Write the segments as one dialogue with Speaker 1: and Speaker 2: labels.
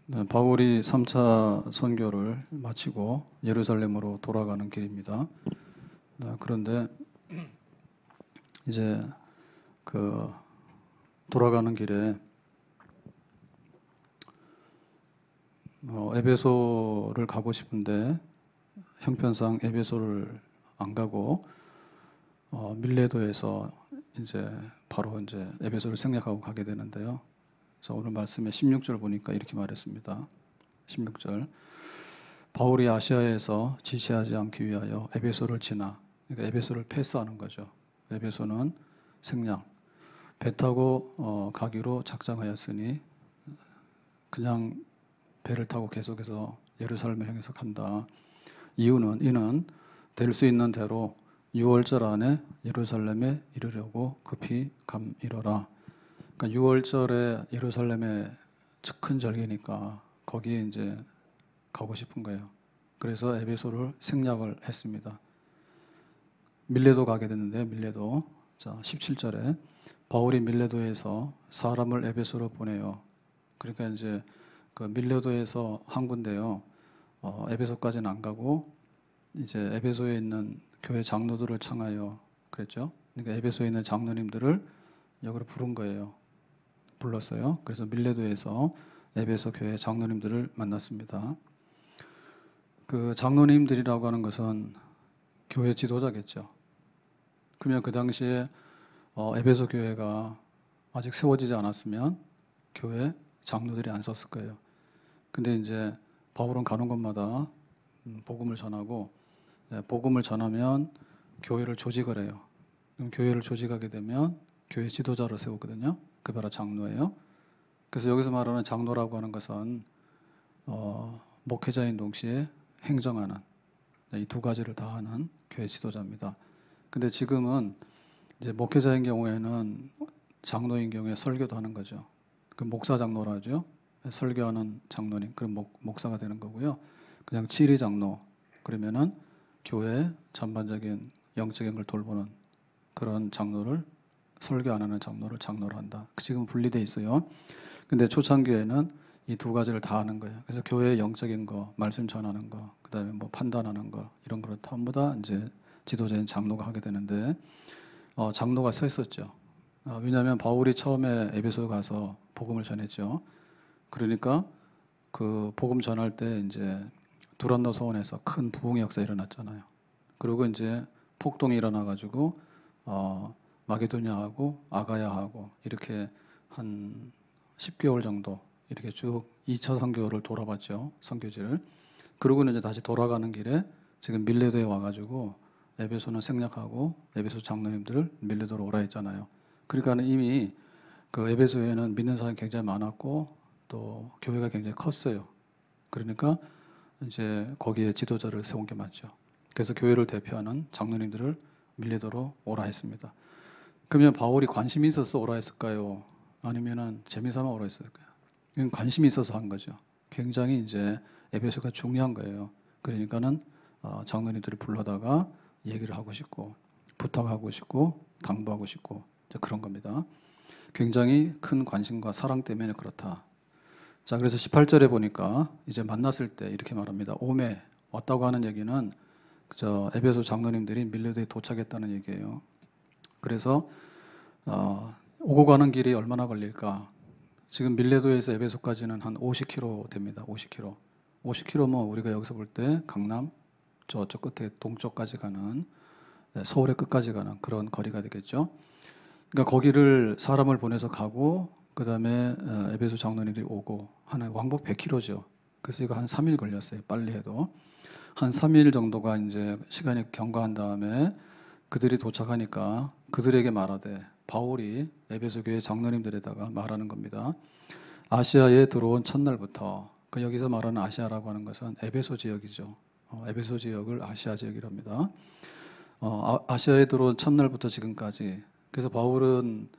Speaker 1: 네, 바울이 3차 선교를 마치고 예루살렘으로 돌아가는 길입니다. 그런데 이제 그 돌아가는 길에 에베소를 가고 싶은데 형편상 에베소를 안 가고 밀레도에서 이제 바로 이제 에베소를 생략하고 가게 되는데요. 자, 오늘 말씀에 16절 보니까 이렇게 말했습니다. 16절. 바울이 아시아에서 지체하지 않기 위하여 에베소를 지나, 그러니까 에베소를 패스하는 거죠. 에베소는 생략. 배 타고 가기로 작정하였으니 그냥 배를 타고 계속해서 예루살렘을 향해서 간다. 이는 될 수 있는 대로 6월절 안에 예루살렘에 이르려고 급히 감이러라. 그러니까 6월절에 예루살렘에 큰 절기니까 거기에 이제 가고 싶은 거예요. 그래서 에베소를 생략을 했습니다. 밀레도 가게 됐는데 밀레도. 자, 17절에 바울이 밀레도에서 사람을 에베소로 보내요. 그러니까 이제 그 밀레도에서 한 군데요. 에베소까지는 안 가고 이제 에베소에 있는 교회 장로들을 청하여 그랬죠. 그러니까 에베소에 있는 장로님들을 여기로 부른 거예요. 불렀어요. 그래서 밀레도에서 에베소 교회 장로님들을 만났습니다. 그 장로님들이라고 하는 것은 교회 지도자겠죠. 그러면 그 당시에 에베소 교회가 아직 세워지지 않았으면 교회 장로들이 안 섰을 거예요. 근데 이제 바울은 가는 곳마다 복음을 전하고, 복음을 전하면 교회를 조직을 해요. 그럼 교회를 조직하게 되면 교회 지도자를 세우거든요. 그 바로 장로예요. 그래서 여기서 말하는 장로라고 하는 것은 목회자인 동시에 행정하는, 이 두 가지를 다 하는 교회 지도자입니다. 근데 지금은 이제 목회자인 경우에는 장로인 경우에 설교도 하는 거죠. 그 목사 장로라 하죠. 설교하는 장로님, 그럼 목사가 되는 거고요. 그냥 지리 장로, 그러면은 교회 전반적인 영적인 걸 돌보는 그런 장로를, 설교 안 하는 장로를 장로로 한다. 지금 분리돼 있어요. 근데 초창기에는 이 두 가지를 다 하는 거예요. 그래서 교회의 영적인 거, 말씀 전하는 거, 그다음에 뭐 판단하는 거, 이런 걸 전부 다 이제 지도자인 장로가 하게 되는데, 장로가 서 있었죠. 왜냐하면 바울이 처음에 에베소 가서 복음을 전했죠. 그러니까 그 복음 전할 때 이제 두란노 서원에서 큰 부흥의 역사 일어났잖아요. 그리고 이제 폭동이 일어나가지고 마게도냐하고 아가야하고 이렇게 한 10개월 정도 이렇게 쭉 2차 선교를 돌아봤죠. 선교지를. 그러고는 이제 다시 돌아가는 길에 지금 밀레도에 와가지고 에베소는 생략하고 에베소 장로님들을 밀레도로 오라 했잖아요. 그러니까는 이미 그 에베소에는 믿는 사람이 굉장히 많았고 또 교회가 굉장히 컸어요. 그러니까 이제 거기에 지도자를 세운 게 맞죠. 그래서 교회를 대표하는 장로님들을 밀레도로 오라 했습니다. 그러면 바울이 관심이 있어서 오라 했을까요? 아니면은 재미삼아 오라 했을까요? 이건 관심이 있어서 한 거죠. 굉장히 이제 에베소가 중요한 거예요. 그러니까는 장로님들을 불러다가 얘기를 하고 싶고 부탁하고 싶고 당부하고 싶고 그런 겁니다. 굉장히 큰 관심과 사랑 때문에 그렇다. 자, 그래서 18절에 보니까 이제 만났을 때 이렇게 말합니다. 오메, 왔다고 하는 얘기는 저 에베소 장로님들이 밀레도에 도착했다는 얘기예요. 그래서 오고 가는 길이 얼마나 걸릴까? 지금 밀레도에서 에베소까지는 한 50km 됩니다. 50km. 50km면 우리가 여기서 볼 때 강남 저쪽 끝에 동쪽까지 가는, 서울의 끝까지 가는 그런 거리가 되겠죠. 그러니까 거기를 사람을 보내서 가고 그 다음에 에베소 장로님들이 오고 하는 왕복 100km죠. 그래서 이거 한 3일 걸렸어요. 빨리 해도. 한 3일 정도가 이제 시간이 경과한 다음에 그들이 도착하니까 그들에게 말하되, 바울이 에베소 교회 장로님들에다가 말하는 겁니다. 아시아에 들어온 첫날부터, 그 여기서 말하는 아시아라고 하는 것은 에베소 지역이죠. 에베소 지역을 아시아 지역이랍니다. 아시아에 들어온 첫날부터 지금까지. 그래서 바울은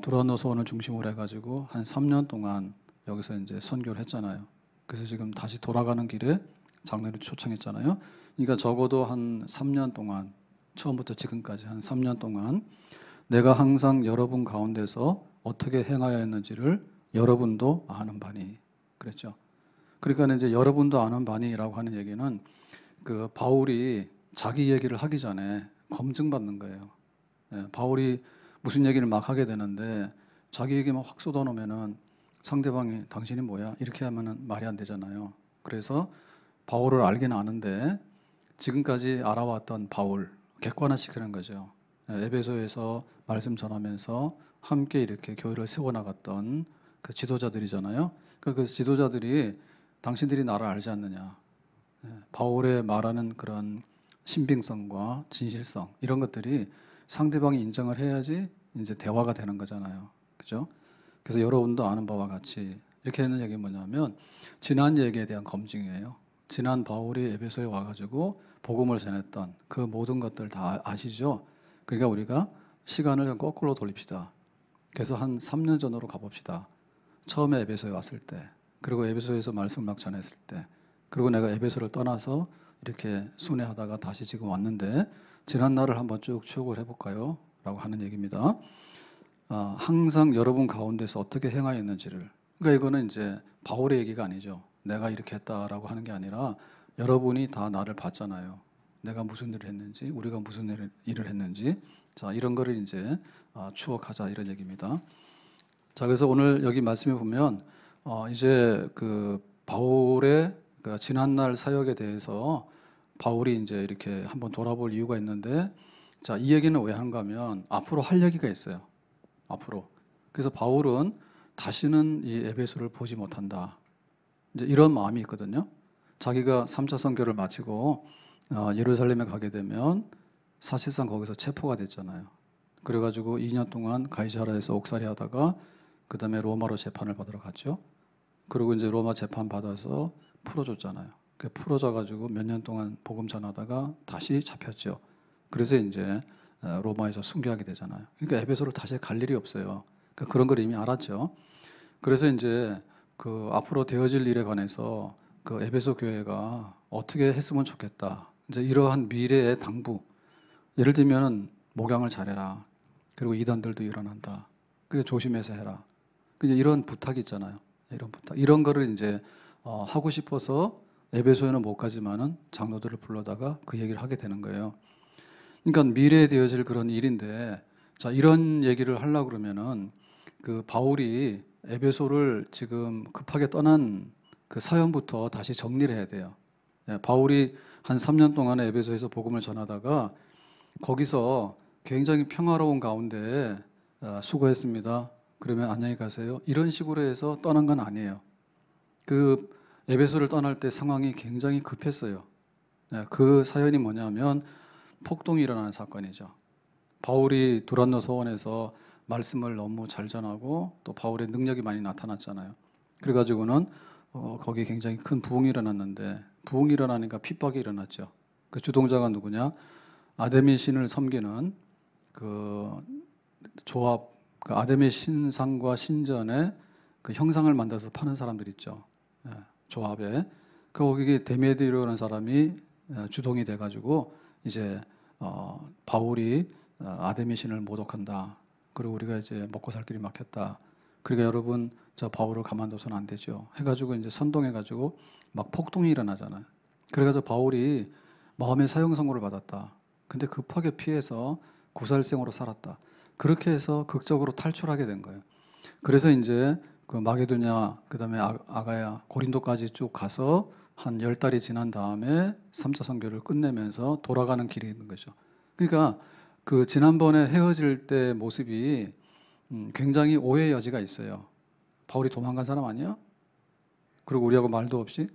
Speaker 1: 두란노 서원을 중심으로 해가지고 한 3년 동안 여기서 이제 선교를 했잖아요. 그래서 지금 다시 돌아가는 길에 장로를 초청했잖아요. 그러니까 적어도 한 3년 동안, 처음부터 지금까지 한 3년 동안 내가 항상 여러분 가운데서 어떻게 행하여 했는지를 여러분도 아는 바니. 그랬죠. 그러니까 이제 여러분도 아는 바니라고 하는 얘기는 그 바울이 자기 얘기를 하기 전에 검증받는 거예요. 예, 바울이 무슨 얘기를 막 하게 되는데 자기 얘기만 확 쏟아놓으면은 상대방이 당신이 뭐야? 이렇게 하면은 말이 안 되잖아요. 그래서 바울을 알긴 아는데 지금까지 알아왔던 바울 객관화시키는 거죠. 예, 에베소에서 말씀 전하면서 함께 이렇게 교회를 세워나갔던 그 지도자들이잖아요. 그 지도자들이 당신들이 나를 알지 않느냐. 예, 바울의 말하는 그런 신빙성과 진실성 이런 것들이 상대방이 인정을 해야지 이제 대화가 되는 거잖아요. 그죠? 그래서 여러분도 아는 바와 같이 이렇게 하는 얘기는 뭐냐면 지난 얘기에 대한 검증이에요. 지난 바울이 에베소에 와가지고 복음을 전했던 그 모든 것들 다 아시죠? 그러니까 우리가 시간을 거꾸로 돌립시다. 그래서 한 3년 전으로 가봅시다. 처음에 에베소에 왔을 때, 그리고 에베소에서 말씀을 막 전했을 때, 그리고 내가 에베소를 떠나서 이렇게 순회하다가 다시 지금 왔는데 지난 날을 한번 쭉 추억을 해볼까요? 라고 하는 얘기입니다. 항상 여러분 가운데서 어떻게 행하였는지를. 그러니까 이거는 이제 바울의 얘기가 아니죠. 내가 이렇게 했다라고 하는 게 아니라 여러분이 다 나를 봤잖아요. 내가 무슨 일을 했는지, 우리가 무슨 일을 했는지. 자, 이런 거를 이제 추억하자 이런 얘기입니다. 자, 그래서 오늘 여기 말씀에 보면 이제 그 바울의 그 지난날 사역에 대해서 바울이 이제 이렇게 한번 돌아볼 이유가 있는데, 자, 이 얘기는 왜 하는가 하면 앞으로 할 얘기가 있어요. 앞으로. 그래서 바울은 다시는 이 에베소를 보지 못한다. 이제 이런 마음이 있거든요. 자기가 3차 선교를 마치고 예루살렘에 가게 되면 사실상 거기서 체포가 됐잖아요. 그래가지고 2년 동안 가이사라에서 옥살이 하다가 그 다음에 로마로 재판을 받으러 갔죠. 그리고 이제 로마 재판 받아서 풀어줬잖아요. 풀어져가지고 몇 년 동안 복음 전하다가 다시 잡혔죠. 그래서 이제 로마에서 순교하게 되잖아요. 그러니까 에베소를 다시 갈 일이 없어요. 그러니까 그런 걸 이미 알았죠. 그래서 이제 그 앞으로 되어질 일에 관해서 그 에베소 교회가 어떻게 했으면 좋겠다. 이제 이러한 미래의 당부. 예를 들면은 목양을 잘해라. 그리고 이단들도 일어난다. 그게 조심해서 해라. 이제 이런 부탁이 있잖아요. 이런 부탁. 이런 거를 이제 하고 싶어서 에베소에는 못 가지만은 장로들을 불러다가 그 얘기를 하게 되는 거예요. 그러니까 미래에 되어질 그런 일인데, 자, 이런 얘기를 하려고 그러면은 그 바울이 에베소를 지금 급하게 떠난 그 사연부터 다시 정리를 해야 돼요. 예, 바울이 한 3년 동안 에베소에서 복음을 전하다가 거기서 굉장히 평화로운 가운데 수고했습니다. 그러면 안녕히 가세요. 이런 식으로 해서 떠난 건 아니에요. 그 에베소를 떠날 때 상황이 굉장히 급했어요. 예, 그 사연이 뭐냐면 폭동이 일어나는 사건이죠. 바울이 두란노 서원에서 말씀을 너무 잘 전하고 또 바울의 능력이 많이 나타났잖아요. 그래가지고는 거기에 굉장히 큰 부흥이 일어났는데 부흥이 일어나니까 핍박이 일어났죠. 그 주동자가 누구냐? 아데미 신을 섬기는 그 조합, 그 아데미 신상과 신전에 그 형상을 만들어서 파는 사람들 있죠. 예, 조합에. 거기에 데메드리오라는 사람이 주동이 돼가지고 이제 바울이 아데미 신을 모독한다. 그리고 우리가 이제 먹고 살 길이 막혔다. 그러니까 여러분 저 바울을 가만둬서는 안 되죠. 해가지고 이제 선동해가지고 막 폭동이 일어나잖아요. 그래가지고 바울이 마음의 사형 선고를 받았다. 근데 급하게 피해서 구살생으로 살았다. 그렇게 해서 극적으로 탈출하게 된 거예요. 그래서 이제 그 마게도냐, 그 다음에 아가야, 고린도까지 쭉 가서 한 10달이 지난 다음에 3차 선교를 끝내면서 돌아가는 길이 있는 거죠. 그러니까 그 지난번에 헤어질 때 모습이 굉장히 오해의 여지가 있어요. 바울이 도망간 사람 아니야? 그리고 우리하고 말도 없이?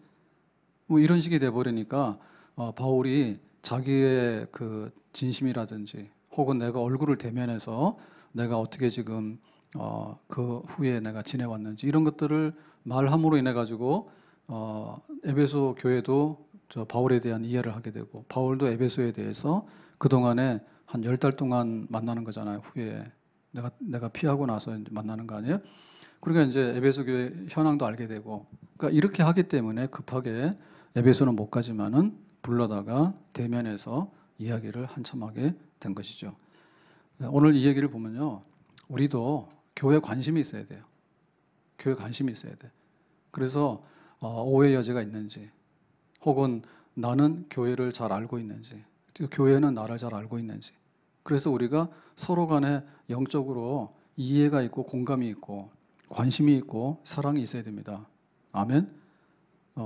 Speaker 1: 뭐 이런 식이 돼버리니까 바울이 자기의 그 진심이라든지 혹은 내가 얼굴을 대면해서 내가 어떻게 지금 그 후에 내가 지내왔는지 이런 것들을 말함으로 인해 가지고 에베소 교회도 저 바울에 대한 이해를 하게 되고 바울도 에베소에 대해서 그 동안에 한 10달 동안 만나는 거잖아요. 후에 내가 피하고 나서 만나는 거 아니에요? 그러니까 이제 에베소 교회 현황도 알게 되고 그러니까 이렇게 하기 때문에 급하게 에베소는 못 가지만은 불러다가 대면해서 이야기를 한참 하게 된 것이죠. 오늘 이 얘기를 보면요. 우리도 교회에 관심이 있어야 돼요. 교회에 관심이 있어야 돼. 그래서 오해 여지가 있는지, 혹은 나는 교회를 잘 알고 있는지, 교회는 나를 잘 알고 있는지. 그래서 우리가 서로 간에 영적으로 이해가 있고 공감이 있고 관심이 있고 사랑이 있어야 됩니다. 아멘.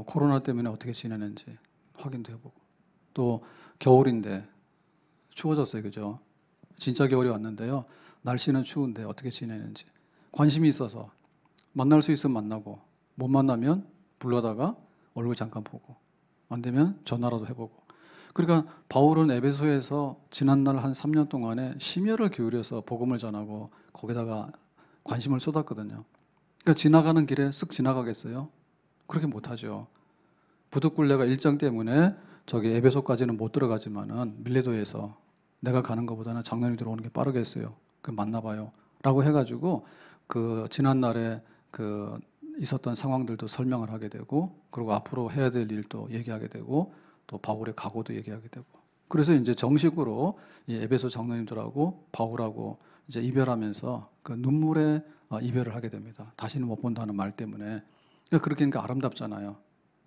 Speaker 1: 코로나 때문에 어떻게 지내는지 확인도 해보고, 또 겨울인데 추워졌어요, 그죠? 진짜 겨울이 왔는데요. 날씨는 추운데 어떻게 지내는지 관심이 있어서 만날 수 있으면 만나고, 못 만나면 불러다가 얼굴 잠깐 보고, 안 되면 전화라도 해보고. 그러니까 바울은 에베소에서 지난날 한 3년 동안에 심혈을 기울여서 복음을 전하고 거기다가 관심을 쏟았거든요. 그러니까 지나가는 길에 쓱 지나가겠어요? 그렇게 못하죠. 부득불레가 일정 때문에 저기 에베소까지는 못 들어가지만은 밀레도에서 내가 가는 것보다는 장로님 들어오는 게 빠르겠어요. 그 만나봐요. 라고 해가지고 그 지난날에 그 있었던 상황들도 설명을 하게 되고, 그리고 앞으로 해야 될 일도 얘기하게 되고, 또 바울의 각오도 얘기하게 되고. 그래서 이제 정식으로 이 에베소 장로님들하고 바울하고 이제 이별하면서 그 눈물의 이별을 하게 됩니다. 다시는 못 본다는 말 때문에. 그러니까 그렇게 하니까 아름답잖아요.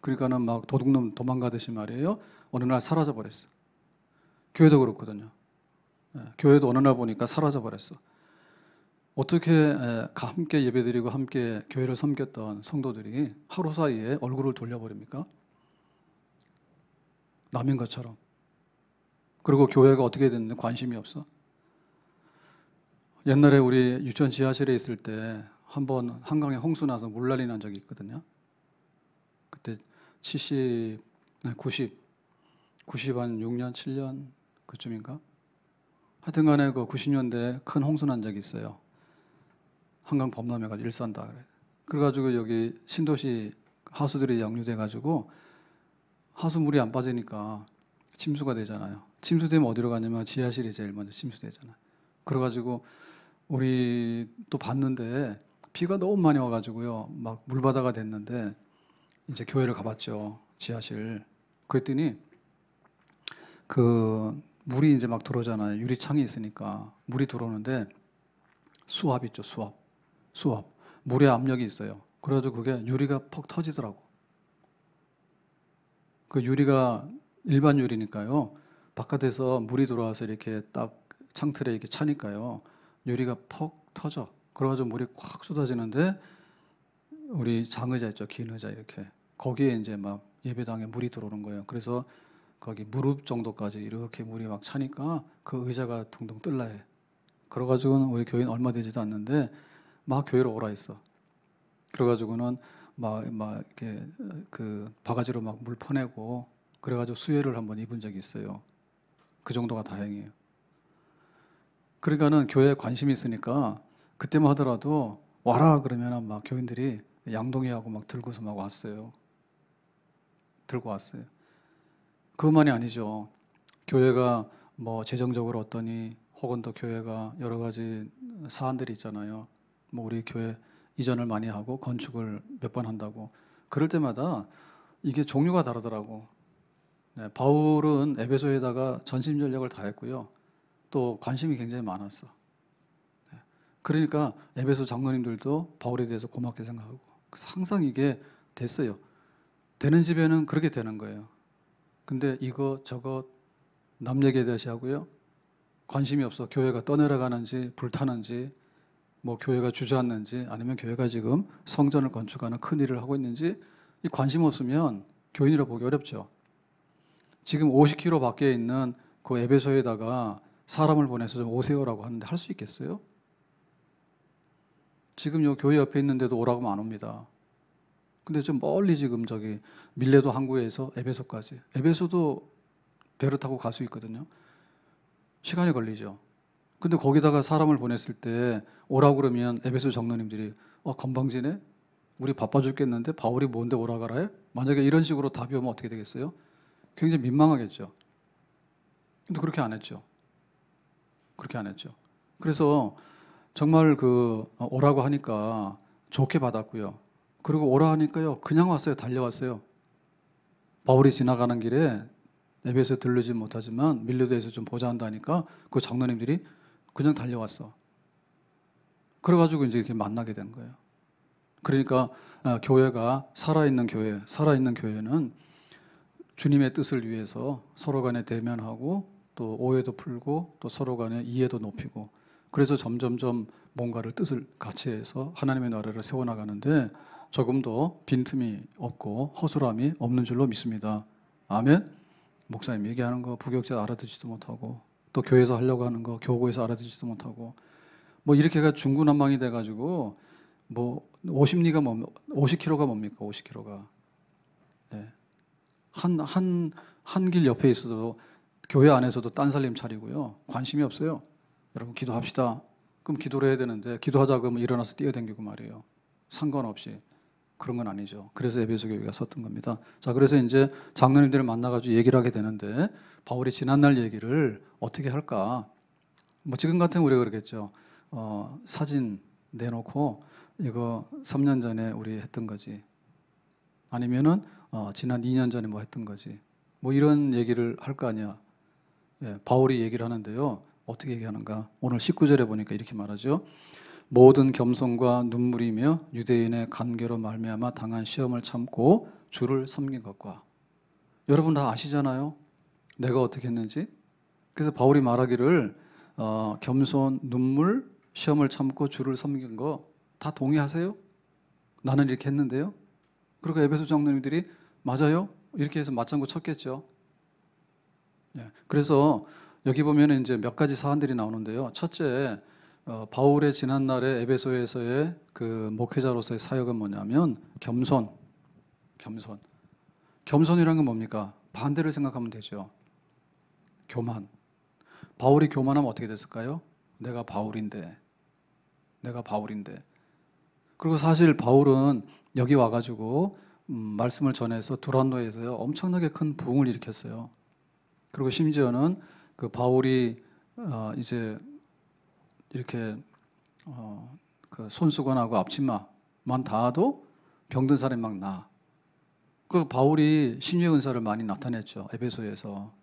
Speaker 1: 그러니까는 막 도둑놈 도망가듯이 말이에요. 어느 날 사라져 버렸어. 교회도 그렇거든요. 교회도 어느 날 보니까 사라져 버렸어. 어떻게 함께 예배드리고 함께 교회를 섬겼던 성도들이 하루 사이에 얼굴을 돌려버립니까? 남인 것처럼. 그리고 교회가 어떻게 됐는데 관심이 없어. 옛날에 우리 유치원 지하실에 있을 때 한번 한강에 홍수 나서 물난리 난 적이 있거든요. 그때 90, 한 6년, 7년 그쯤인가? 하여튼 간에 그 90년대에 큰 홍수 난 적이 있어요. 한강 범람해가지고 일산다 그래. 그래가지고 여기 신도시 하수들이 역류돼가지고 하수물이 안 빠지니까 침수가 되잖아요. 침수되면 어디로 가냐면 지하실이 제일 먼저 침수되잖아요. 그래가지고 우리 또 봤는데 비가 너무 많이 와가지고요. 막 물바다가 됐는데 이제 교회를 가봤죠. 지하실. 그랬더니 그 물이 이제 막 들어오잖아요. 유리창이 있으니까 물이 들어오는데 수압 있죠. 수압. 물의 압력이 있어요. 그래가지고 그게 유리가 퍽 터지더라고. 그 유리가 일반 유리니까요. 바깥에서 물이 들어와서 이렇게 딱 창틀에 이렇게 차니까요. 유리가 퍽 터져. 그래가지고 물이 콱 쏟아지는데 우리 장의자 있죠. 긴 의자 이렇게. 거기에 이제 막 예배당에 물이 들어오는 거예요. 그래서 거기 무릎 정도까지 이렇게 물이 막 차니까 그 의자가 둥둥 뜰라 해. 그래가지고는 우리 교회는 얼마 되지도 않는데 막 교회로 오라 했어. 그래가지고는 막 이렇게 그 바가지로 막 물 퍼내고 그래가지고 수혜를 한번 입은 적이 있어요. 그 정도가 다행이에요. 그러니까는 교회에 관심이 있으니까 그때만 하더라도 와라 그러면은 막 교인들이 양동이하고 막 들고서 막 왔어요. 들고 왔어요. 그것만이 아니죠. 교회가 뭐 재정적으로 어떠니, 혹은 또 교회가 여러 가지 사안들이 있잖아요. 뭐 우리 교회 이전을 많이 하고 건축을 몇 번 한다고. 그럴 때마다 이게 종류가 다르더라고. 네, 바울은 에베소에다가 전심전력을 다했고요. 또 관심이 굉장히 많았어. 네, 그러니까 에베소 장로님들도 바울에 대해서 고맙게 생각하고 항상 이게 됐어요. 되는 집에는 그렇게 되는 거예요. 근데 이거 저거 남 얘기에 대해서 하고요. 관심이 없어. 교회가 떠내려가는지 불타는지, 뭐 교회가 주저앉는지, 아니면 교회가 지금 성전을 건축하는 큰 일을 하고 있는지, 이 관심 없으면 교인이라 보기 어렵죠. 지금 50km 밖에 있는 그 에베소에다가 사람을 보내서 좀 오세요라고 하는데 할 수 있겠어요? 지금 요 교회 옆에 있는데도 오라고 하면 안 옵니다. 근데 좀 멀리 지금 저기 밀레도 항구에서 에베소까지. 에베소도 배를 타고 갈 수 있거든요. 시간이 걸리죠. 근데 거기다가 사람을 보냈을 때 오라고 그러면 에베소 장로님들이 건방지네? 우리 바빠 죽겠는데 바울이 뭔데 오라 가라 해? 만약에 이런 식으로 답이 오면 어떻게 되겠어요? 굉장히 민망하겠죠. 근데 그렇게 안 했죠. 그렇게 안 했죠. 그래서 정말 그 오라고 하니까 좋게 받았고요. 그리고 오라 하니까요. 그냥 왔어요. 달려왔어요. 바울이 지나가는 길에 에베소에 들르지 못하지만 밀레도에서 좀 보자 한다니까 그 장로님들이 그냥 달려왔어. 그래가지고 이제 이렇게 만나게 된 거예요. 그러니까 교회가 살아있는 교회, 살아있는 교회는 주님의 뜻을 위해서 서로 간에 대면하고 또 오해도 풀고 또 서로 간에 이해도 높이고 그래서 점점점 뭔가를 뜻을 같이 해서 하나님의 나라를 세워나가는데 조금도 빈틈이 없고 허술함이 없는 줄로 믿습니다. 아멘. 목사님 얘기하는 거 부교육자 알아듣지도 못하고 또 교회에서 하려고 하는 거 교구에서 알아듣지도 못하고 뭐 이렇게가 중구난방이 돼가지고 뭐 50kg가 뭡니까? 50kg가. 네. 한 길 옆에 있어도 교회 안에서도 딴살림 차리고요. 관심이 없어요. 여러분 기도합시다. 그럼 기도를 해야 되는데 기도하자 그러면 일어나서 뛰어다니고 말이에요. 상관없이. 그런 건 아니죠. 그래서 에베소 교회가 섰던 겁니다. 자, 그래서 이제 장로님들을 만나가지고 얘기를 하게 되는데 바울이 지난날 얘기를 어떻게 할까? 뭐 지금 같으면 우리가 그러겠죠. 사진 내놓고 이거 3년 전에 우리 했던 거지. 아니면은 지난 2년 전에 뭐 했던 거지. 뭐 이런 얘기를 할 거 아니야. 예, 바울이 얘기를 하는데요. 어떻게 얘기하는가? 오늘 19절에 보니까 이렇게 말하죠. 모든 겸손과 눈물이며 유대인의 간계로 말미암아 당한 시험을 참고 주를 섬긴 것과 여러분 다 아시잖아요. 내가 어떻게 했는지. 그래서 바울이 말하기를 겸손, 눈물, 시험을 참고 주를 섬긴 거 다 동의하세요? 나는 이렇게 했는데요. 그리고 에베소 장로님들이 맞아요? 이렇게 해서 맞장구 쳤겠죠. 예, 그래서 여기 보면 이제 몇 가지 사안들이 나오는데요. 첫째, 바울의 지난날에 에베소에서의 그 목회자로서의 사역은 뭐냐면 겸손이라는 건 뭡니까? 반대를 생각하면 되죠. 교만. 바울이 교만하면 어떻게 됐을까요? 내가 바울인데. 그리고 사실 바울은 여기 와가지고 말씀을 전해서 두란노에서요 엄청나게 큰 부흥을 일으켰어요. 그리고 심지어는 그 바울이 이제 이렇게 그 손수건하고 앞치마만 닿아도 병든 사람이 막 나. 그 바울이 신유의 은사를 많이 나타냈죠. 에베소에서.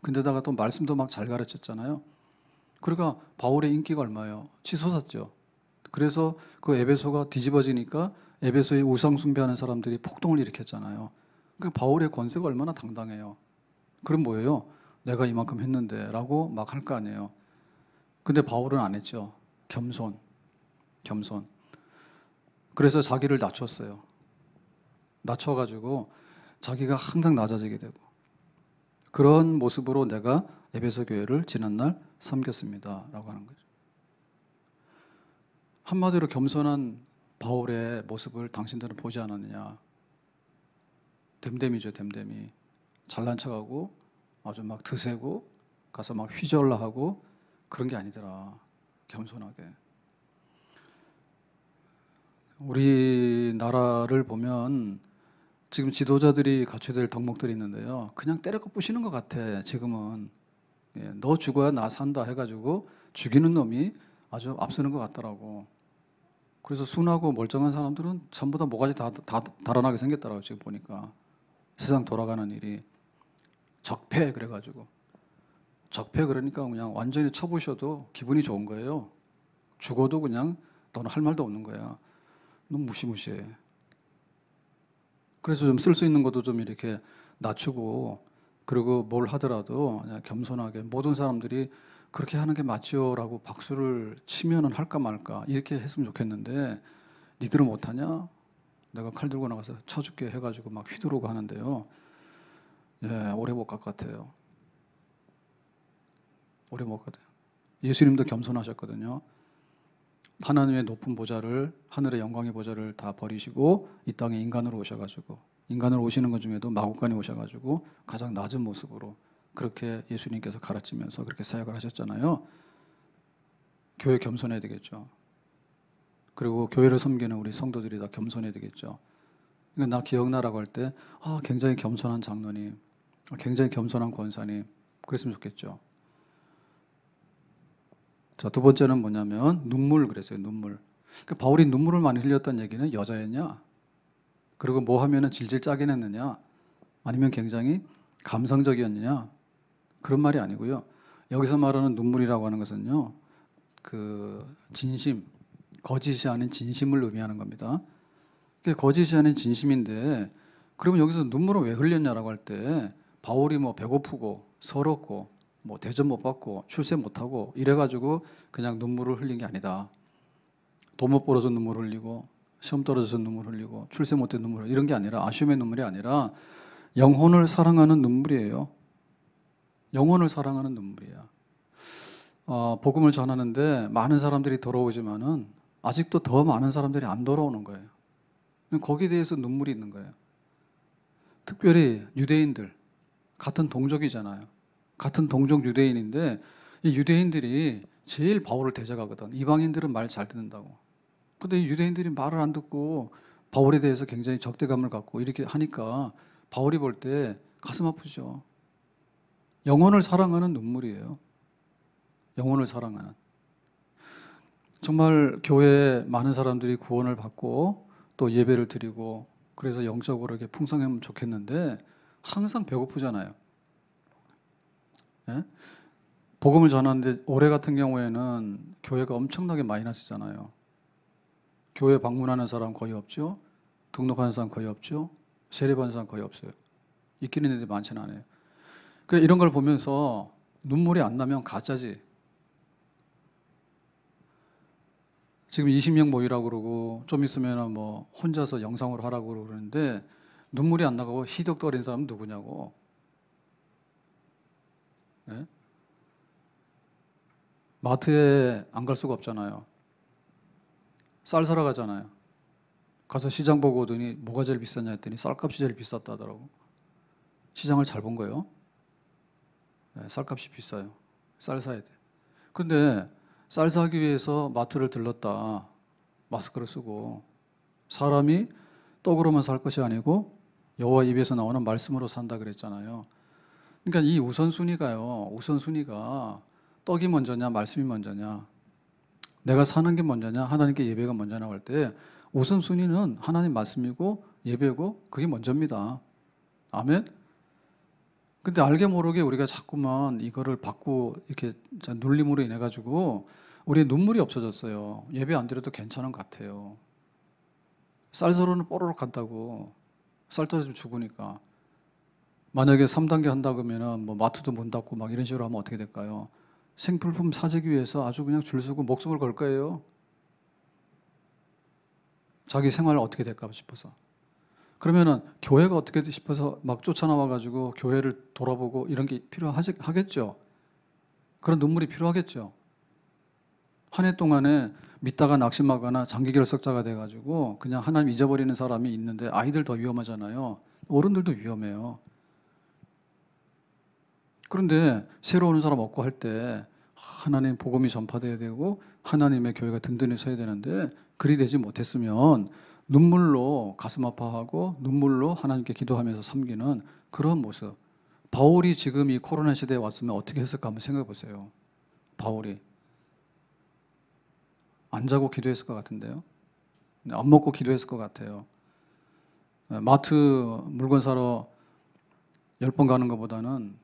Speaker 1: 근데다가 또 말씀도 막 잘 가르쳤잖아요. 그러니까 바울의 인기가 얼마예요? 치솟았죠. 그래서 그 에베소가 뒤집어지니까 에베소에 우상 숭배하는 사람들이 폭동을 일으켰잖아요. 그러니까 바울의 권세가 얼마나 당당해요. 그럼 뭐예요? 내가 이만큼 했는데 라고 막 할 거 아니에요. 근데 바울은 안 했죠. 겸손. 그래서 자기를 낮췄어요. 낮춰가지고 자기가 항상 낮아지게 되고 그런 모습으로 내가 에베소 교회를 지난날 섬겼습니다 라고 하는 거죠. 한마디로 겸손한 바울의 모습을 당신들은 보지 않았느냐. 댐댐이죠, 댐댐이. 잘난 척하고 아주 막 드세고 가서 막 휘저으려 하고 그런 게 아니더라. 겸손하게. 우리나라를 보면 지금 지도자들이 갖춰야 될 덕목들이 있는데요. 그냥 때려고 부시는 것 같아, 지금은. 예, 너 죽어야 나 산다 해가지고 죽이는 놈이 아주 앞서는 것 같더라고. 그래서 순하고 멀쩡한 사람들은 전부 다 모가지 다 달아나게 생겼더라고, 지금 보니까. 세상 돌아가는 일이. 적폐 그래가지고. 적폐 그러니까 그냥 완전히 쳐부셔도 기분이 좋은 거예요. 죽어도 그냥 너는 할 말도 없는 거야. 너무 무시무시해. 그래서 좀 쓸 수 있는 것도 좀 이렇게 낮추고 그리고 뭘 하더라도 그냥 겸손하게 모든 사람들이 그렇게 하는 게 맞지요라고 박수를 치면은 할까 말까 이렇게 했으면 좋겠는데 니들은 못하냐? 내가 칼 들고 나가서 쳐줄게 해가지고 막 휘두르고 하는데요. 예, 오래 못 갈 것 같아요. 오래 못 가요. 예수님도 겸손하셨거든요. 하나님의 높은 보좌를 하늘의 영광의 보좌를 다 버리시고 이 땅에 인간으로 오셔가지고 인간으로 오시는 것 중에도 마구간에 오셔가지고 가장 낮은 모습으로 그렇게 예수님께서 가르치면서 그렇게 사역을 하셨잖아요. 교회 겸손해야 되겠죠. 그리고 교회를 섬기는 우리 성도들이 다 겸손해야 되겠죠. 그러니까 나 기억나라고 할 때 굉장히 겸손한 장로님, 굉장히 겸손한 권사님 그랬으면 좋겠죠. 자, 두 번째는 뭐냐면 눈물 그랬어요. 눈물. 그러니까 바울이 눈물을 많이 흘렸던 얘기는 여자였냐? 그리고 뭐 하면은 질질 짜게 냈느냐? 아니면 굉장히 감성적이었느냐? 그런 말이 아니고요. 여기서 말하는 눈물이라고 하는 것은요. 그 진심, 거짓이 아닌 진심을 의미하는 겁니다. 그게 거짓이 아닌 진심인데, 그러면 여기서 눈물을 왜 흘렸냐라고 할 때, 바울이 뭐 배고프고 서럽고 뭐 대접 못 받고 출세 못 하고 이래가지고 그냥 눈물을 흘린 게 아니다. 돈 못 벌어서 눈물 흘리고 시험 떨어져서 눈물 흘리고 출세 못해 눈물 흘리고 이런 게 아니라, 아쉬움의 눈물이 아니라 영혼을 사랑하는 눈물이에요. 영혼을 사랑하는 눈물이야. 복음을 전하는데 많은 사람들이 돌아오지만은 아직도 더 많은 사람들이 안 돌아오는 거예요. 거기에 대해서 눈물이 있는 거예요. 특별히 유대인들, 같은 동족이잖아요. 같은 동족 유대인인데 이 유대인들이 제일 바울을 대적하거든. 이방인들은 말 잘 듣는다고. 근데 이 유대인들이 말을 안 듣고 바울에 대해서 굉장히 적대감을 갖고 이렇게 하니까 바울이 볼 때 가슴 아프죠. 영혼을 사랑하는 눈물이에요. 영혼을 사랑하는. 정말 교회에 많은 사람들이 구원을 받고 또 예배를 드리고 그래서 영적으로 이렇게 풍성하면 좋겠는데 항상 배고프잖아요. 예? 복음을 전하는데 올해 같은 경우에는 교회가 엄청나게 마이너스잖아요. 교회 방문하는 사람 거의 없죠. 등록하는 사람 거의 없죠. 세례받는 사람 거의 없어요. 있기는 있는데 많지는 않아요. 그러니까 이런 걸 보면서 눈물이 안 나면 가짜지. 지금 20명 모이라고 그러고 좀 있으면 뭐 혼자서 영상으로 하라고 그러는데 눈물이 안 나고 희덕거리는 사람은 누구냐고. 예? 마트에 안 갈 수가 없잖아요. 쌀 사러 가잖아요. 가서 시장 보고 오더니 뭐가 제일 비쌌냐 했더니 쌀값이 제일 비쌌다 하더라고. 시장을 잘 본 거예요. 네, 쌀값이 비싸요. 쌀 사야 돼. 근데 쌀 사기 위해서 마트를 들렀다. 마스크를 쓰고. 사람이 떡으로만 살 것이 아니고 여호와 입에서 나오는 말씀으로 산다 그랬잖아요. 그러니까 이 우선순위가요. 우선순위가 떡이 먼저냐 말씀이 먼저냐, 내가 사는 게 먼저냐 하나님께 예배가 먼저 나올 때 우선순위는 하나님 말씀이고 예배고 그게 먼저입니다. 아멘. 근데 알게 모르게 우리가 자꾸만 이거를 받고 이렇게 눌림으로 인해 가지고 우리의 눈물이 없어졌어요. 예배 안 드려도 괜찮은 것 같아요. 쌀서로는 뽀로록 간다고. 쌀 떨어지면 죽으니까. 만약에 3단계 한다 그러면은 뭐 마트도 문 닫고 막 이런 식으로 하면 어떻게 될까요? 생필품 사재기 위해서 아주 그냥 줄 서고 목숨을 걸 거예요. 자기 생활 어떻게 될까 싶어서. 그러면은 교회가 어떻게 돼 싶어서 막 쫓아나와 가지고 교회를 돌아보고 이런 게 필요하겠죠. 그런 눈물이 필요하겠죠. 한 해 동안에 믿다가 낙심하거나 장기 결석자가 돼 가지고 그냥 하나님 잊어버리는 사람이 있는데 아이들 더 위험하잖아요. 어른들도 위험해요. 그런데 새로 오는 사람 없고 할 때 하나님 복음이 전파돼야 되고 하나님의 교회가 든든히 서야 되는데 그리 되지 못했으면 눈물로 가슴 아파하고 눈물로 하나님께 기도하면서 섬기는 그런 모습. 바울이 지금 이 코로나 시대에 왔으면 어떻게 했을까 한번 생각해 보세요. 바울이 안 자고 기도했을 것 같은데요. 안 먹고 기도했을 것 같아요. 마트 물건 사러 10번 가는 것보다는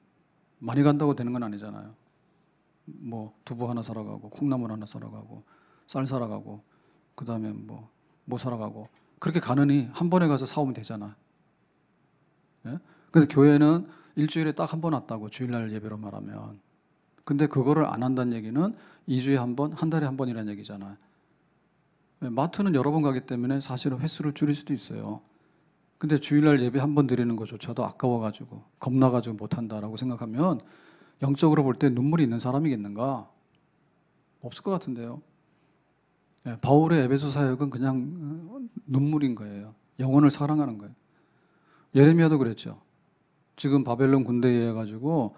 Speaker 1: 많이 간다고 되는 건 아니잖아요. 뭐 두부 하나 사러 가고 콩나물 하나 사러 가고 쌀 사러 가고 그다음에 뭐 사러 가고 그렇게 가느니 한 번에 가서 사오면 되잖아. 예? 그래서 교회는 일주일에 딱 한 번 왔다고 주일날 예배로 말하면. 근데 그거를 안 한다는 얘기는 2주에 한 번, 한 달에 한 번이라는 얘기잖아. 마트는 여러 번 가기 때문에 사실은 횟수를 줄일 수도 있어요. 근데 주일날 예배 한 번 드리는 것조차도 아까워가지고 겁나가지고 못한다라고 생각하면 영적으로 볼 때 눈물이 있는 사람이겠는가? 없을 것 같은데요. 바울의 에베소 사역은 그냥 눈물인 거예요. 영혼을 사랑하는 거예요. 예레미야도 그랬죠. 지금 바벨론 군대에 의해 가지고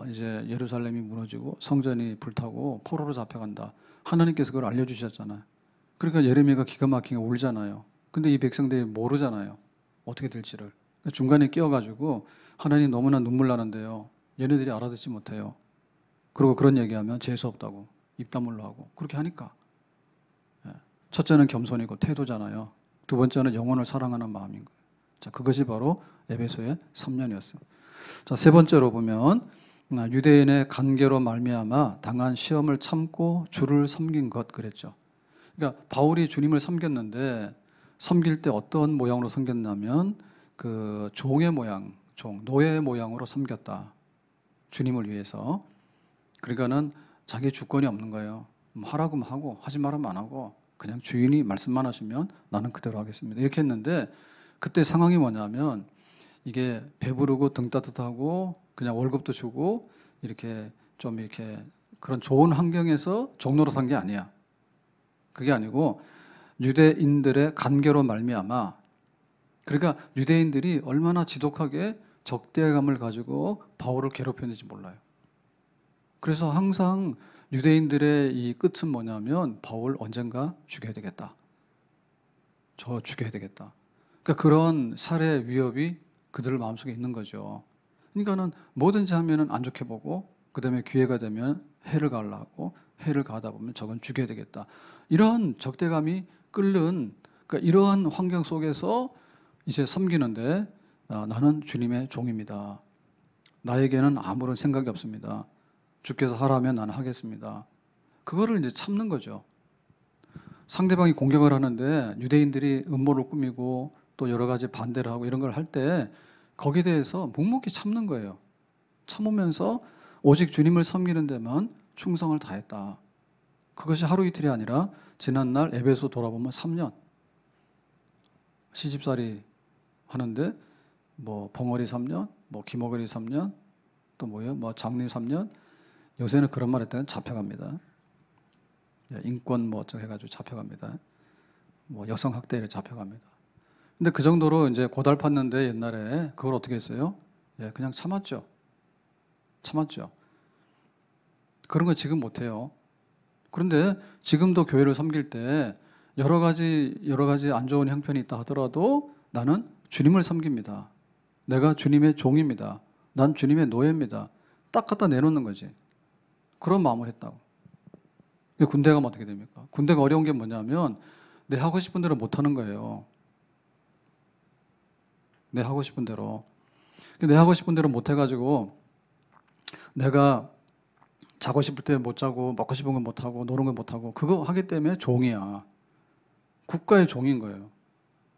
Speaker 1: 이제 예루살렘이 무너지고 성전이 불타고 포로로 잡혀간다. 하나님께서 그걸 알려주셨잖아요. 그러니까 예레미야가 기가 막히게 울잖아요. 근데 이 백성들이 모르잖아요. 어떻게 될지를. 중간에 끼어가지고 하나님 너무나 눈물 나는데요. 얘네들이 알아듣지 못해요. 그리고 그런 얘기하면 재수 없다고 입 다물러 하고 그렇게 하니까. 첫째는 겸손이고 태도잖아요. 두 번째는 영혼을 사랑하는 마음인 거예요. 자, 그것이 바로 에베소의 3년이었어요. 자, 세 번째로 보면 유대인의 관계로 말미암아 당한 시험을 참고 주를 섬긴 것 그랬죠. 그러니까 바울이 주님을 섬겼는데 섬길 때 어떤 모양으로 섬겼냐면 그 종의 모양, 노예 모양으로 섬겼다. 주님을 위해서. 그러니까는 자기 주권이 없는 거예요. 하라고 하고 하지 말라면 안 하고 그냥 주인이 말씀만 하시면 나는 그대로 하겠습니다. 이렇게 했는데 그때 상황이 뭐냐면 이게 배부르고 등 따뜻하고 그냥 월급도 주고 이렇게 좀 이렇게 그런 좋은 환경에서 종로로 산 게 아니야. 그게 아니고 유대인들의 간계로 말미암아, 그러니까 유대인들이 얼마나 지독하게 적대감을 가지고 바울을 괴롭혔는지 몰라요. 그래서 항상 유대인들의 이 끝은 뭐냐면 바울 언젠가 죽여야 되겠다. 저 죽여야 되겠다. 그러니까 그런 살해 위협이 그들 마음속에 있는 거죠. 그러니까는 뭐든지 하면은 안 좋게 보고 그다음에 기회가 되면 해를 가려고 해를 가다 보면 저건 죽여야 되겠다. 이런 적대감이 끓는 그러니까 이러한 환경 속에서 이제 섬기는데 나는 주님의 종입니다. 나에게는 아무런 생각이 없습니다. 주께서 하라면 나는 하겠습니다. 그거를 이제 참는 거죠. 상대방이 공격을 하는데 유대인들이 음모를 꾸미고 또 여러 가지 반대를 하고 이런 걸 할 때 거기에 대해서 묵묵히 참는 거예요. 참으면서 오직 주님을 섬기는 데만 충성을 다했다. 그것이 하루 이틀이 아니라 지난날 에베소 돌아보면 3년 시집살이 하는데 뭐 벙어리 3년, 뭐 기머거리 3년, 또 뭐예요? 뭐 장례 3년. 요새는 그런 말 했다면 잡혀갑니다. 인권 뭐 어쩌고 해가지고 잡혀갑니다. 뭐 여성 학대를 잡혀갑니다. 근데 그 정도로 이제 고달팠는데 옛날에 그걸 어떻게 했어요? 그냥 참았죠. 참았죠. 그런 거 지금 못해요. 그런데 지금도 교회를 섬길 때 여러 가지 안 좋은 형편이 있다 하더라도 나는 주님을 섬깁니다. 내가 주님의 종입니다. 난 주님의 노예입니다. 딱 갖다 내놓는 거지. 그런 마음을 했다고. 군대 가면 어떻게 됩니까? 군대가 어려운 게 뭐냐면 내 하고 싶은 대로 못 하는 거예요. 내 하고 싶은 대로. 내 하고 싶은 대로 못 해가지고 내가 자고 싶을 때 못 자고 먹고 싶은 건 못 하고 노는 건 못 하고 그거 하기 때문에 종이야. 국가의 종인 거예요.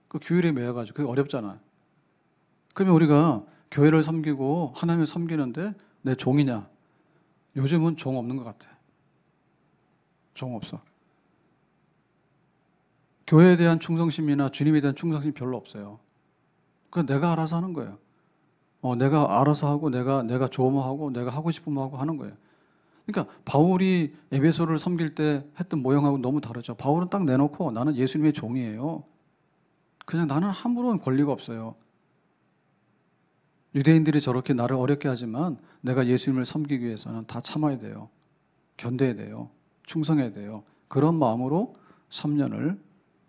Speaker 1: 그 규율에 매여가지고 그게 어렵잖아요. 그러면 우리가 교회를 섬기고 하나님을 섬기는데 내 종이냐? 요즘은 종 없는 것 같아. 종 없어. 교회에 대한 충성심이나 주님에 대한 충성심이 별로 없어요. 그건 내가 알아서 하는 거예요. 내가 알아서 하고 내가 좋으면 하고 내가 하고 싶으면 하고 하는 거예요. 그러니까 바울이 에베소를 섬길 때 했던 모양하고 너무 다르죠. 바울은 딱 내놓고 나는 예수님의 종이에요. 그냥 나는 아무런 권리가 없어요. 유대인들이 저렇게 나를 어렵게 하지만 내가 예수님을 섬기기 위해서는 다 참아야 돼요. 견뎌야 돼요. 충성해야 돼요. 그런 마음으로 3년을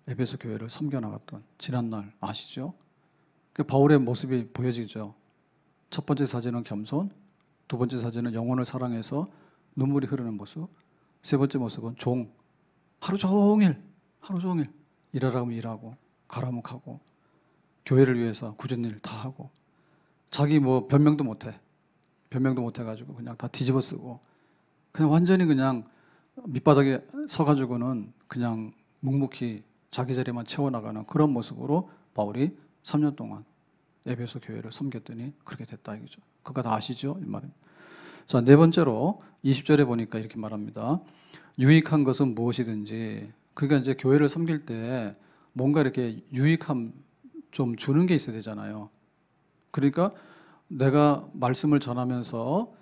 Speaker 1: 에베소 교회를 섬겨나갔던 지난날 아시죠? 바울의 모습이 보여지죠. 첫 번째 사진은 겸손, 두 번째 사진은 영혼을 사랑해서 눈물이 흐르는 모습, 세 번째 모습은 종, 하루 종일 일하라면 일하고 가라면 가고 교회를 위해서 굳은 일 다 하고 자기 뭐 변명도 못 해가지고 그냥 다 뒤집어 쓰고 그냥 완전히 그냥 밑바닥에 서가지고는 그냥 묵묵히 자기 자리만 채워나가는 그런 모습으로 바울이 3년 동안 에베소 교회를 섬겼더니 그렇게 됐다 이거죠. 그거 다 아시죠? 이 말입니다. 자, 네 번째로 20절에 보니까 이렇게 말합니다. 유익한 것은 무엇이든지. 그러니까 이제 교회를 섬길 때 뭔가 이렇게 유익함 좀 주는 게 있어야 되잖아요. 그러니까 내가 말씀을 전하면서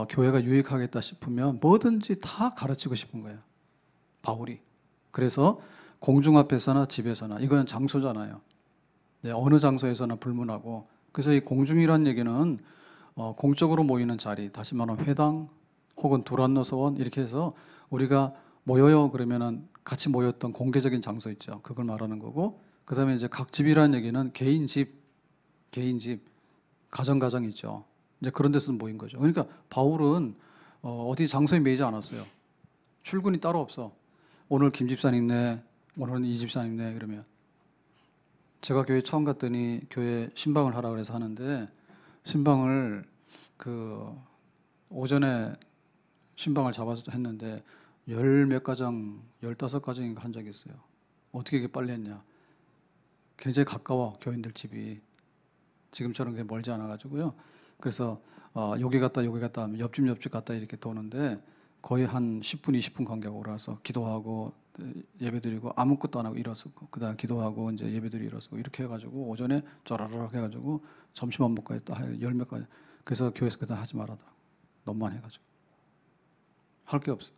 Speaker 1: 교회가 유익하겠다 싶으면 뭐든지 다 가르치고 싶은 거예요. 바울이. 그래서 공중 앞에서나 집에서나 이건 장소잖아요. 어느 장소에서나 불문하고 그래서 이 공중이란 얘기는 공적으로 모이는 자리, 다시 말하면 회당 혹은 두란노서원 이렇게 해서 우리가 모여요 그러면은 같이 모였던 공개적인 장소 있죠. 그걸 말하는 거고 그 다음에 이제 각 집이라는 얘기는 개인 집, 가정 있죠. 이제 그런 데서 모인 거죠. 그러니까 바울은 어디 장소에 매이지 않았어요. 출근이 따로 없어. 오늘 김 집사님 있네, 오늘은 이 집사님 있네 그러면 제가 교회 처음 갔더니 교회 신방을 하라 그래서 하는데 신방을 그 오전에 신방을 잡아서 했는데 10몇 가정, 15가정인가 한 적이 있어요. 어떻게 이렇게 빨리 했냐. 굉장히 가까워, 교인들 집이. 지금처럼 그렇게 멀지 않아가지고요. 그래서 여기 갔다 하면 옆집 갔다 이렇게 도는데 거의 한 10분, 20분 간격으로 와서 기도하고 예배드리고 아무것도 안 하고 일어서고 그다음 기도하고 이제 예배드리고 일어서고 이렇게 해가지고 오전에 쪼라락 해가지고 점심 안 먹고 했다 열 몇 가지. 그래서 교회에서 그다 하지 말라더라고. 너무 많이 해가지고 할 게 없어.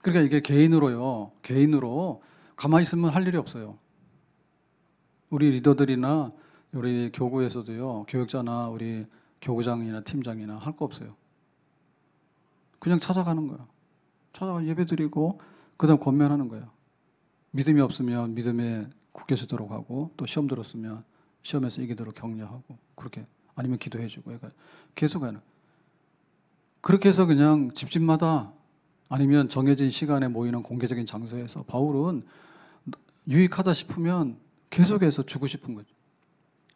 Speaker 1: 그러니까 이게 개인으로 가만히 있으면 할 일이 없어요. 우리 리더들이나 우리 교구에서도요, 교육자나 우리 교구장이나 팀장이나 할 거 없어요. 그냥 찾아가는 거야. 찾아가 예배드리고 그다음 권면하는 거예요. 믿음이 없으면 믿음에 굳게 서도록 하고 또 시험 들었으면 시험에서 이기도록 격려하고 그렇게 아니면 기도해주고 계속 하는. 그렇게 해서 그냥 집집마다 아니면 정해진 시간에 모이는 공개적인 장소에서 바울은 유익하다 싶으면 계속해서 주고 싶은 거죠.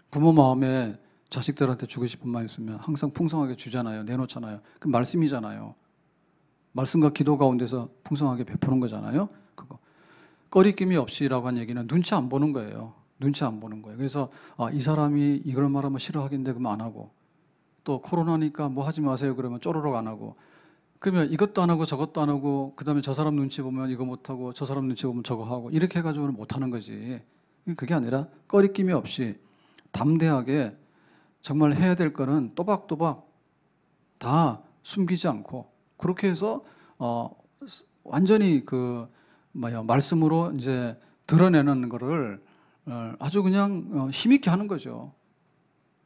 Speaker 1: 부모 마음에 자식들한테 주고 싶은 마음 있으면 항상 풍성하게 주잖아요. 내놓잖아요. 그 말씀이잖아요. 말씀과 기도 가운데서 풍성하게 베푸는 거잖아요. 그거 꺼리낌이 없이라고 한 얘기는 눈치 안 보는 거예요. 눈치 안 보는 거예요. 그래서 이 사람이 이걸 말하면 싫어하겠는데 그러면 안 하고 또 코로나니까 뭐 하지 마세요 그러면 쪼르륵 안 하고 그러면 이것도 안 하고 저것도 안 하고 그다음에 저 사람 눈치 보면 이거 못 하고 저 사람 눈치 보면 저거 하고 이렇게 해가지고는 못 하는 거지. 그게 아니라 꺼리낌이 없이 담대하게 정말 해야 될 거는 또박또박 다 숨기지 않고 그렇게 해서 완전히 말씀으로 이제 드러내는 거를 아주 그냥 힘있게 하는 거죠.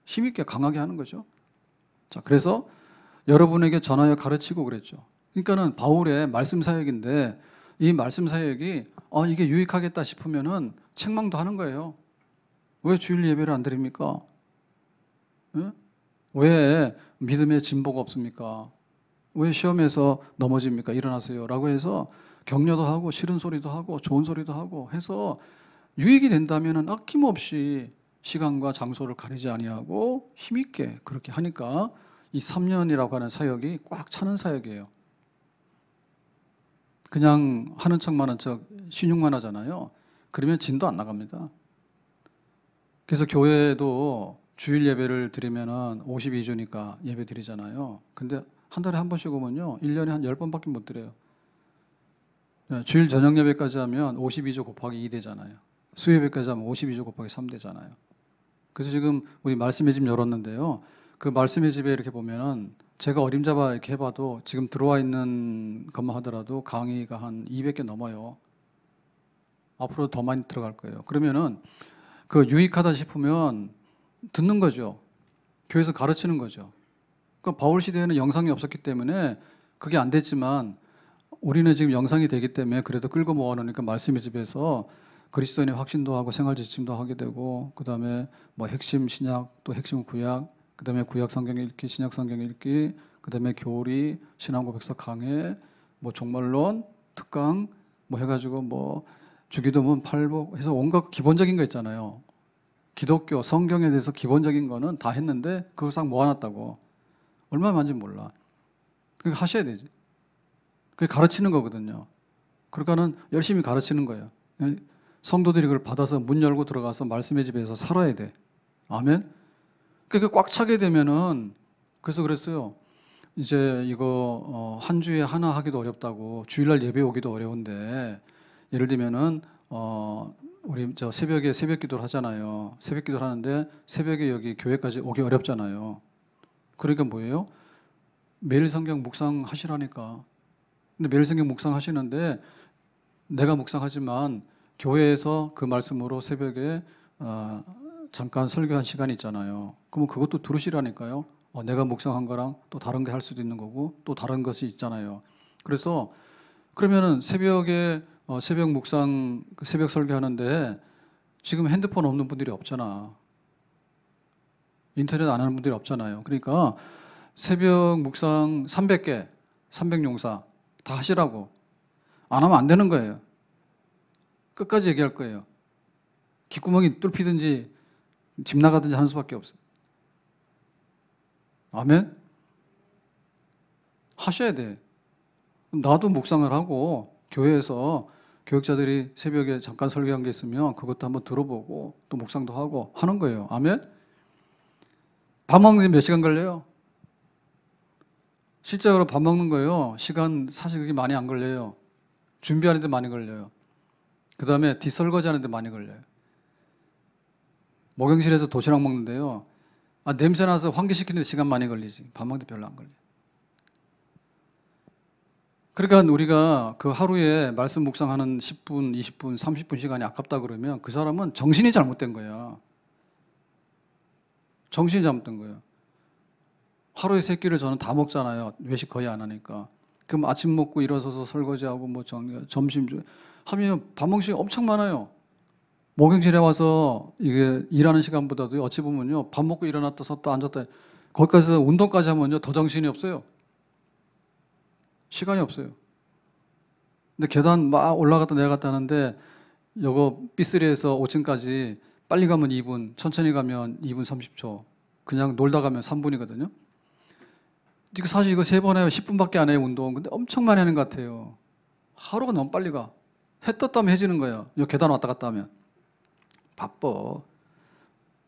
Speaker 1: 힘있게 강하게 하는 거죠. 자, 그래서 여러분에게 전하여 가르치고 그랬죠. 그러니까는 바울의 말씀 사역인데 이 말씀 사역이 이게 유익하겠다 싶으면은 책망도 하는 거예요. 왜 주일 예배를 안 드립니까? 예? 왜 믿음의 진보가 없습니까? 왜 시험에서 넘어집니까? 일어나세요. 라고 해서 격려도 하고 싫은 소리도 하고 좋은 소리도 하고 해서 유익이 된다면 아낌없이 시간과 장소를 가리지 아니하고 힘있게 그렇게 하니까 이 3년이라고 하는 사역이 꽉 차는 사역이에요. 그냥 하는 척만 하는 척 신용만 하잖아요. 그러면 진도 안 나갑니다. 그래서 교회도 주일 예배를 드리면은 52주니까 예배 드리잖아요. 근데 한 달에 한 번씩 오면요. 1년에 한 10번밖에 못 드려요. 주일 저녁 예배까지 하면 52주 곱하기 2 되잖아요. 수요예배까지 하면 52주 곱하기 3 되잖아요. 그래서 지금 우리 말씀의 집 열었는데요. 그 말씀의 집에 이렇게 보면은 제가 어림잡아 이렇게 해봐도 지금 들어와 있는 것만 하더라도 강의가 한 200개 넘어요. 앞으로 더 많이 들어갈 거예요. 그러면은 그 유익하다 싶으면 듣는 거죠. 교회에서 가르치는 거죠. 그러니까 바울 시대에는 영상이 없었기 때문에 그게 안 됐지만 우리는 지금 영상이 되기 때문에 그래도 끌고 모아놓으니까 말씀의 집에서 그리스도인의 확신도 하고 생활 지침도 하게 되고 그다음에 뭐 핵심 신약 또 핵심 구약 그다음에 구약 성경 읽기 신약 성경 읽기 그다음에 교리 신앙 고백서 강해 뭐 종말론 특강 뭐 해가지고 뭐 주기도문 팔복 해서 온갖 기본적인 거 있잖아요. 기독교 성경에 대해서 기본적인 거는 다 했는데 그걸 싹 모아놨다고. 얼마나 많은지 몰라. 그러니까 하셔야 되지. 그게 가르치는 거거든요. 그러니까는 열심히 가르치는 거예요. 성도들이 그걸 받아서 문 열고 들어가서 말씀의 집에서 살아야 돼. 아멘. 그러니까 꽉 차게 되면은 그래서 그랬어요. 이제 이거 한 주에 하나 하기도 어렵다고 주일날 예배 오기도 어려운데 예를 들면은 우리 저 새벽에 새벽 기도를 하잖아요. 새벽 기도를 하는데 새벽에 여기 교회까지 오기 어렵잖아요. 그러니까 뭐예요? 매일 성경 묵상하시라니까. 근데 매일 성경 묵상하시는데 내가 묵상하지만 교회에서 그 말씀으로 새벽에 잠깐 설교한 시간이 있잖아요. 그러면 그것도 들으시라니까요. 내가 묵상한 거랑 또 다른 게 할 수도 있는 거고 또 다른 것이 있잖아요. 그래서 그러면은 새벽에 새벽 묵상 새벽 설교하는데 지금 핸드폰 없는 분들이 없잖아. 인터넷 안 하는 분들이 없잖아요. 그러니까 새벽 묵상 300개 300용사 다 하시라고. 안 하면 안 되는 거예요. 끝까지 얘기할 거예요. 귓구멍이 뚫히든지 집 나가든지 하는 수밖에 없어요. 아멘? 하셔야 돼. 나도 묵상을 하고 교회에서 교육자들이 새벽에 잠깐 설교한 게 있으면 그것도 한번 들어보고 또 묵상도 하고 하는 거예요. 아멘? 밥 먹는 데 몇 시간 걸려요? 실제로 밥 먹는 거예요. 시간 사실 그렇게 많이 안 걸려요. 준비하는 데 많이 걸려요. 그 다음에 뒷설거지 하는 데 많이 걸려요. 목욕실에서 도시락 먹는데요. 냄새 나서 환기시키는 데 시간 많이 걸리지. 밥 먹는 데 별로 안 걸려요. 그러니까 우리가 그 하루에 말씀 묵상하는 10분, 20분, 30분 시간이 아깝다 그러면 그 사람은 정신이 잘못된 거야. 정신이 잘못된 거예요. 하루에 3끼를 저는 다 먹잖아요. 외식 거의 안 하니까. 그럼 아침 먹고 일어서서 설거지하고 뭐 점심 하면 밥 먹을 시간이 엄청 많아요. 목욕실에 와서 이게 일하는 시간보다도 어찌 보면요. 밥 먹고 일어났다 섰다 앉았다 거기까지 운동까지 하면요. 더 정신이 없어요. 시간이 없어요. 근데 계단 막 올라갔다 내려갔다 하는데 요거 B3에서 5층까지 빨리 가면 2분, 천천히 가면 2분 30초, 그냥 놀다 가면 3분이거든요. 사실 이거 3번 해요. 10분밖에 안 해요, 운동. 근데 엄청 많이 하는 것 같아요. 하루가 너무 빨리 가. 해 떴다면 해지는 거예요. 요 계단 왔다 갔다 하면. 바빠.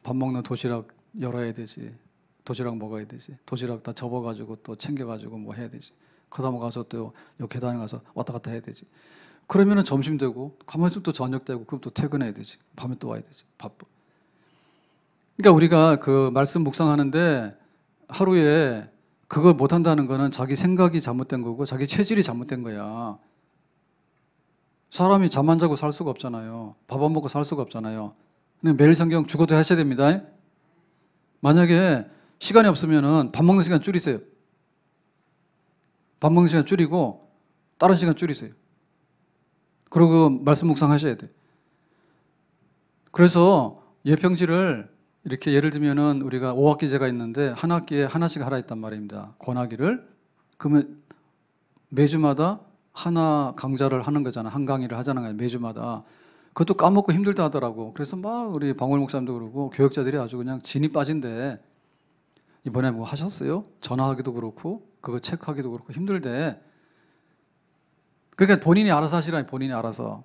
Speaker 1: 밥 먹는 도시락 열어야 되지. 도시락 먹어야 되지. 도시락 다 접어가지고 또 챙겨가지고 뭐 해야 되지. 그 다음에 가서 또 요 계단에 가서 왔다 갔다 해야 되지. 그러면은 점심 되고, 가만히 있으면 또 저녁 되고, 그럼 또 퇴근해야 되지. 밤에 또 와야 되지. 바빠. 그러니까 우리가 그 말씀 묵상하는데 하루에 그걸 못한다는 거는 자기 생각이 잘못된 거고 자기 체질이 잘못된 거야. 사람이 잠 안 자고 살 수가 없잖아요. 밥 안 먹고 살 수가 없잖아요. 근데 매일 성경 죽어도 하셔야 됩니다. 만약에 시간이 없으면은 밥 먹는 시간 줄이세요. 밥 먹는 시간 줄이고 다른 시간 줄이세요. 그리고 말씀 묵상하셔야 돼. 그래서 예평지를 이렇게 예를 들면은 우리가 5학기제가 있는데 한 학기에 하나씩 하라 했단 말입니다. 권하기를. 그러면 매주마다 하나 강좌를 하는 거잖아. 한 강의를 하자는 매주마다. 그것도 까먹고 힘들다 하더라고. 그래서 막 우리 방울 목사님도 그러고 교역자들이 아주 그냥 진이 빠진대. 이번에 뭐 하셨어요? 전화하기도 그렇고 그거 체크하기도 그렇고 힘들대. 그러니까 본인이 알아서 하시라니. 본인이 알아서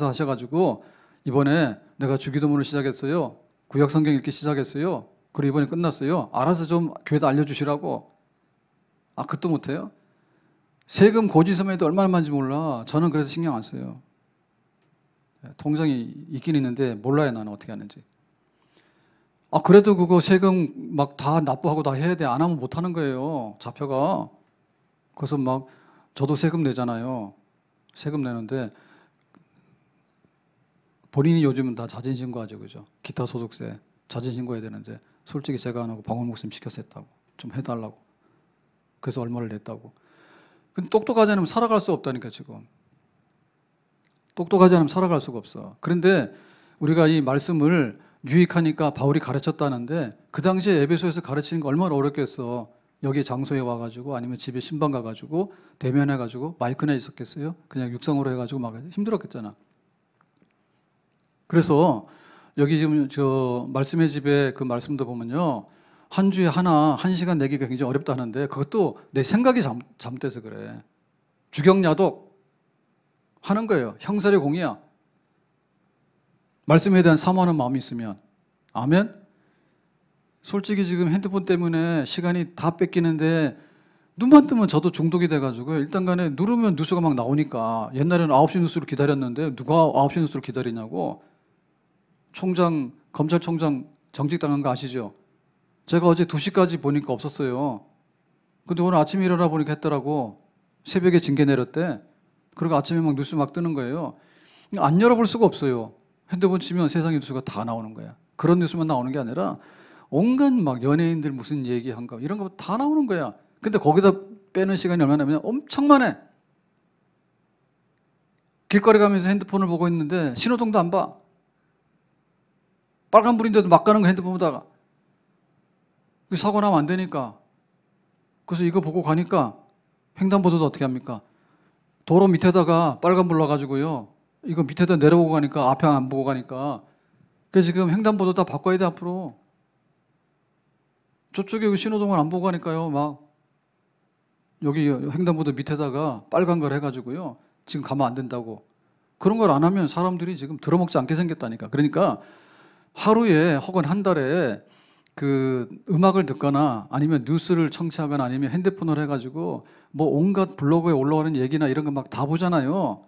Speaker 1: 하셔가지고 이번에 내가 주기도문을 시작했어요. 구약 성경 읽기 시작했어요. 그리고 이번에 끝났어요. 알아서 좀 교회도 알려주시라고. 그것도 못해요? 세금 고지서에도 얼마나 많은지 몰라. 저는 그래서 신경 안 써요. 통장이 있긴 있는데 몰라요. 나는 어떻게 하는지. 그래도 그거 세금 막 다 납부하고 다 해야 돼. 안 하면 못 하는 거예요. 잡혀가. 그래서 막 저도 세금 내잖아요. 세금 내는데 본인이 요즘은 다 자진신고하죠. 그죠? 기타 소득세 자진신고해야 되는데 솔직히 제가 안 하고 방울 목사님 시켜서 했다고. 좀 해달라고. 그래서 얼마를 냈다고. 근데 똑똑하지 않으면 살아갈 수 없다니까 지금. 똑똑하지 않으면 살아갈 수가 없어. 그런데 우리가 이 말씀을 유익하니까 바울이 가르쳤다는데 그 당시에 에베소에서 가르치는 거 얼마나 어렵겠어. 여기 장소에 와가지고 아니면 집에 신방 가가지고 대면해가지고 마이크나 있었겠어요? 그냥 육성으로 해가지고 막 힘들었겠잖아. 그래서 여기 지금 저 말씀의 집에 그 말씀도 보면요. 한 주에 한 시간 내기가 굉장히 어렵다 하는데 그것도 내 생각이 잘못돼서 그래. 주경야독 하는 거예요. 형살의 공이야. 말씀에 대한 사모하는 마음이 있으면. 아멘? 솔직히 지금 핸드폰 때문에 시간이 다 뺏기는데 눈만 뜨면 저도 중독이 돼가지고 일단 간에 누르면 뉴스가 막 나오니까 옛날에는 9시 뉴스를 기다렸는데 누가 9시 뉴스를 기다리냐고. 검찰총장 정직당한 거 아시죠? 제가 어제 2시까지 보니까 없었어요. 근데 오늘 아침에 일어나 보니까 했더라고. 새벽에 징계 내렸대. 그리고 아침에 막 뉴스 막 뜨는 거예요. 안 열어볼 수가 없어요. 핸드폰 치면 세상의 뉴스가 다 나오는 거야. 그런 뉴스만 나오는 게 아니라 온갖 막 연예인들 무슨 얘기한가 이런 거 다 나오는 거야. 근데 거기다 빼는 시간이 얼마나 되면 엄청 많아. 길거리 가면서 핸드폰을 보고 있는데 신호등도 안 봐. 빨간불인데도 막 가는 거 핸드폰 보다가. 사고 나면 안 되니까. 그래서 이거 보고 가니까 횡단보도도 어떻게 합니까? 도로 밑에다가 빨간불 놔가지고요. 이거 밑에다 내려보고 가니까 앞에 안 보고 가니까. 그래서 지금 횡단보도 다 바꿔야 돼 앞으로. 저쪽에 신호등을 안 보고 가니까요. 막 여기 횡단보도 밑에다가 빨간 걸 해가지고요. 지금 가면 안 된다고. 그런 걸 안 하면 사람들이 지금 들어먹지 않게 생겼다니까. 그러니까 하루에 혹은 한 달에 그 음악을 듣거나 아니면 뉴스를 청취하거나 아니면 핸드폰을 해가지고 뭐 온갖 블로그에 올라오는 얘기나 이런 거 막 다 보잖아요.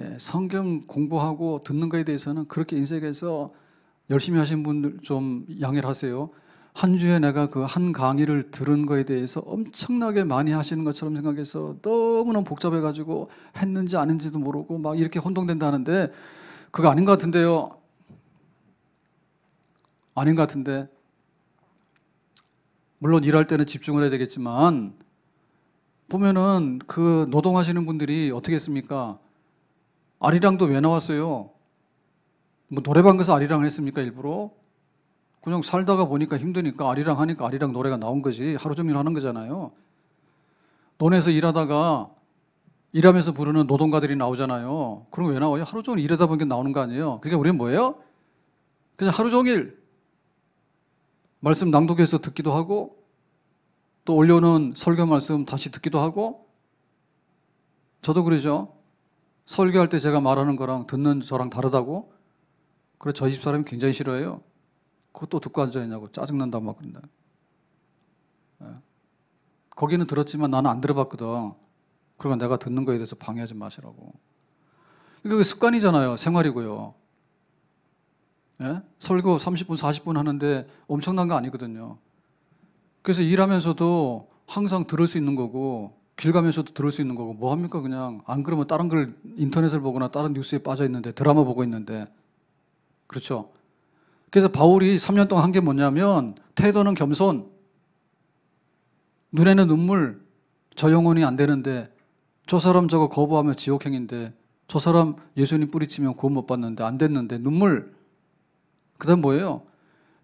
Speaker 1: 예, 성경 공부하고 듣는 거에 대해서는 그렇게 인색해서 열심히 하신 분들 좀 양해를 하세요. 한 주에 내가 그 한 강의를 들은 거에 대해서 엄청나게 많이 하시는 것처럼 생각해서 너무너무 복잡해가지고 했는지 아닌지도 모르고 막 이렇게 혼동된다는데 그거 아닌 것 같은데요. 아닌 것 같은데. 물론 일할 때는 집중을 해야 되겠지만 보면은 그 노동하시는 분들이 어떻게 했습니까? 아리랑도 왜 나왔어요? 뭐 노래방 가서 아리랑을 했습니까 일부러? 그냥 살다가 보니까 힘드니까 아리랑 하니까 아리랑 노래가 나온 거지. 하루 종일 하는 거잖아요. 논에서 일하다가 일하면서 부르는 노동가들이 나오잖아요. 그럼 왜 나와요? 하루 종일 일하다 보니까 나오는 거 아니에요? 그러니까 우리는 뭐예요? 그냥 하루 종일 말씀 낭독해서 듣기도 하고 또 올려오는 설교 말씀 다시 듣기도 하고 저도 그러죠. 설교할 때 제가 말하는 거랑 듣는 저랑 다르다고? 그래 저희 집 사람이 굉장히 싫어해요. 그것도 듣고 앉아있냐고 짜증난다고 막 그런다. 거기는 들었지만 나는 안 들어봤거든. 그러니까 내가 듣는 거에 대해서 방해하지 마시라고. 그러니까 그 습관이잖아요. 생활이고요. 예? 설교 30분, 40분 하는데 엄청난 거 아니거든요. 그래서 일하면서도 항상 들을 수 있는 거고 길 가면서도 들을 수 있는 거고 뭐 합니까 그냥. 안 그러면 다른 걸 인터넷을 보거나 다른 뉴스에 빠져 있는데 드라마 보고 있는데. 그렇죠. 그래서 바울이 3년 동안 한 게 뭐냐면 태도는 겸손, 눈에는 눈물, 저 영혼이 안 되는데 저 사람 저거 거부하면 지옥행인데 저 사람 예수님 뿌리치면 구원 못 받는데 안 됐는데 눈물. 그 다음 뭐예요?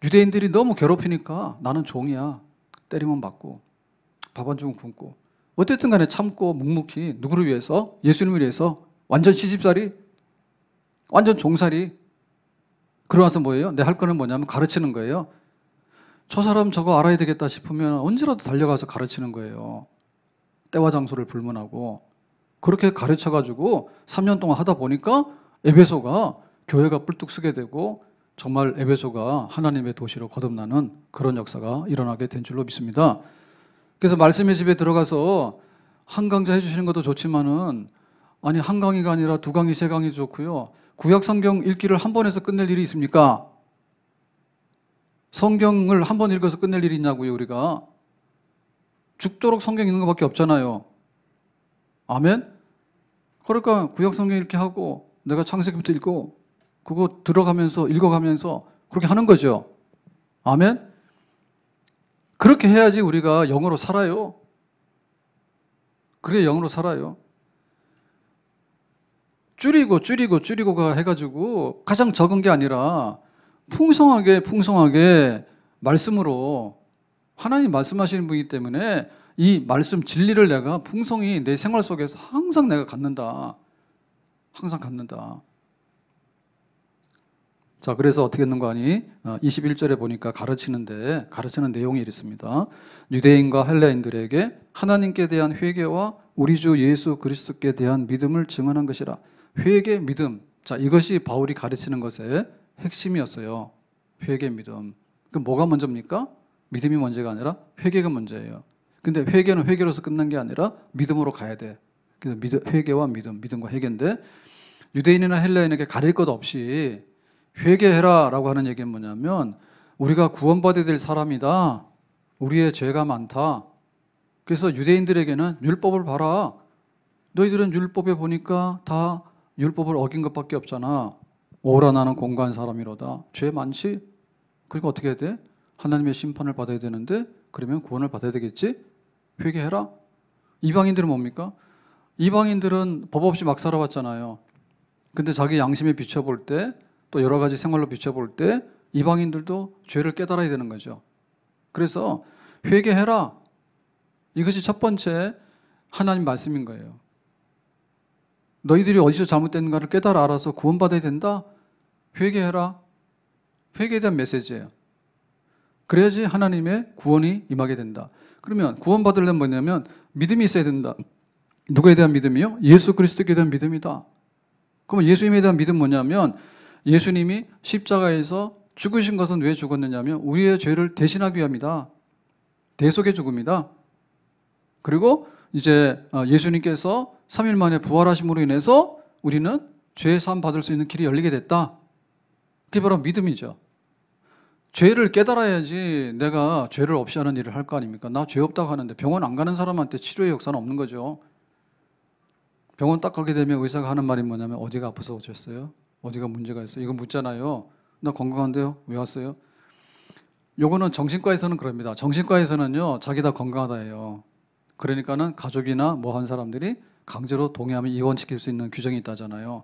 Speaker 1: 유대인들이 너무 괴롭히니까 나는 종이야. 때리면 맞고 밥 안 주면 굶고 어쨌든 간에 참고 묵묵히 누구를 위해서? 예수님을 위해서 완전 시집살이 완전 종살이. 그러고 나서 뭐예요? 내 할 거는 뭐냐면 가르치는 거예요. 저 사람 저거 알아야 되겠다 싶으면 언제라도 달려가서 가르치는 거예요. 때와 장소를 불문하고 그렇게 가르쳐가지고 3년 동안 하다 보니까 에베소가 교회가 뿔뚝 쓰게 되고 정말 에베소가 하나님의 도시로 거듭나는 그런 역사가 일어나게 된 줄로 믿습니다. 그래서 말씀의 집에 들어가서 한 강좌 해주시는 것도 좋지만은 아니 한 강의가 아니라 두 강의, 세 강의도 좋고요. 구약 성경 읽기를 한 번에서 끝낼 일이 있습니까? 성경을 한 번 읽어서 끝낼 일이 있냐고요, 우리가. 죽도록 성경 읽는 것밖에 없잖아요. 아멘? 그러니까 구약 성경 읽기 하고 내가 창세기부터 읽고 그거 들어가면서 읽어가면서 그렇게 하는 거죠. 아멘? 그렇게 해야지 우리가 영으로 살아요. 그게 영으로 살아요. 줄이고가 해가지고 가장 적은 게 아니라 풍성하게 말씀으로 하나님 말씀하시는 분이기 때문에 이 말씀 진리를 내가 풍성히 내 생활 속에서 항상 내가 갖는다. 항상 갖는다. 자, 그래서 어떻게 했는 거 아니? 21절에 보니까 가르치는 내용이 이렇습니다. 유대인과 헬라인들에게 하나님께 대한 회개와 우리 주 예수 그리스도께 대한 믿음을 증언한 것이라. 회개, 믿음. 자, 이것이 바울이 가르치는 것의 핵심이었어요. 회개, 믿음. 그럼 뭐가 먼저입니까? 믿음이 먼저가 아니라 회개가 먼저예요. 근데 회개는 회개로서 끝난 게 아니라 믿음으로 가야 돼. 그래서 회개와 믿음과 회개인데 유대인이나 헬라인에게 가릴 것 없이 회개해라 라고 하는 얘기는 뭐냐면 우리가 구원받아야 될 사람이다. 우리의 죄가 많다. 그래서 유대인들에게는 율법을 봐라. 너희들은 율법에 보니까 다 율법을 어긴 것밖에 없잖아. 오라 나는 공고한 사람이로다. 죄 많지? 그러니까 어떻게 해야 돼? 하나님의 심판을 받아야 되는데 그러면 구원을 받아야 되겠지? 회개해라. 이방인들은 뭡니까? 이방인들은 법 없이 막 살아왔잖아요. 근데 자기 양심에 비춰볼 때 또 여러 가지 생활로 비춰볼 때 이방인들도 죄를 깨달아야 되는 거죠. 그래서 회개해라. 이것이 첫 번째 하나님 말씀인 거예요. 너희들이 어디서 잘못됐는가를 깨달아 알아서 구원받아야 된다? 회개해라. 회개에 대한 메시지예요. 그래야지 하나님의 구원이 임하게 된다. 그러면 구원받으려면 뭐냐면 믿음이 있어야 된다. 누구에 대한 믿음이요? 예수 그리스도께 대한 믿음이다. 그러면 예수님에 대한 믿음 뭐냐면 예수님이 십자가에서 죽으신 것은 왜 죽었느냐면 우리의 죄를 대신하기 위함이다. 대속의 죽음이다. 그리고 이제 예수님께서 3일 만에 부활하심으로 인해서 우리는 죄 사함 받을 수 있는 길이 열리게 됐다. 그게 바로 믿음이죠. 죄를 깨달아야지 내가 죄를 없이 하는 일을 할 거 아닙니까? 나 죄 없다고 하는데 병원 안 가는 사람한테 치료의 역사는 없는 거죠. 병원 딱 가게 되면 의사가 하는 말이 뭐냐면 어디가 아파서 오셨어요? 어디가 문제가 있어요? 이거 묻잖아요. 나 건강한데요? 왜 왔어요? 요거는 정신과에서는 그럽니다. 정신과에서는요, 자기 다 건강하다 해요. 그러니까는 가족이나 뭐 한 사람들이 강제로 동의하면 입원시킬 수 있는 규정이 있다잖아요.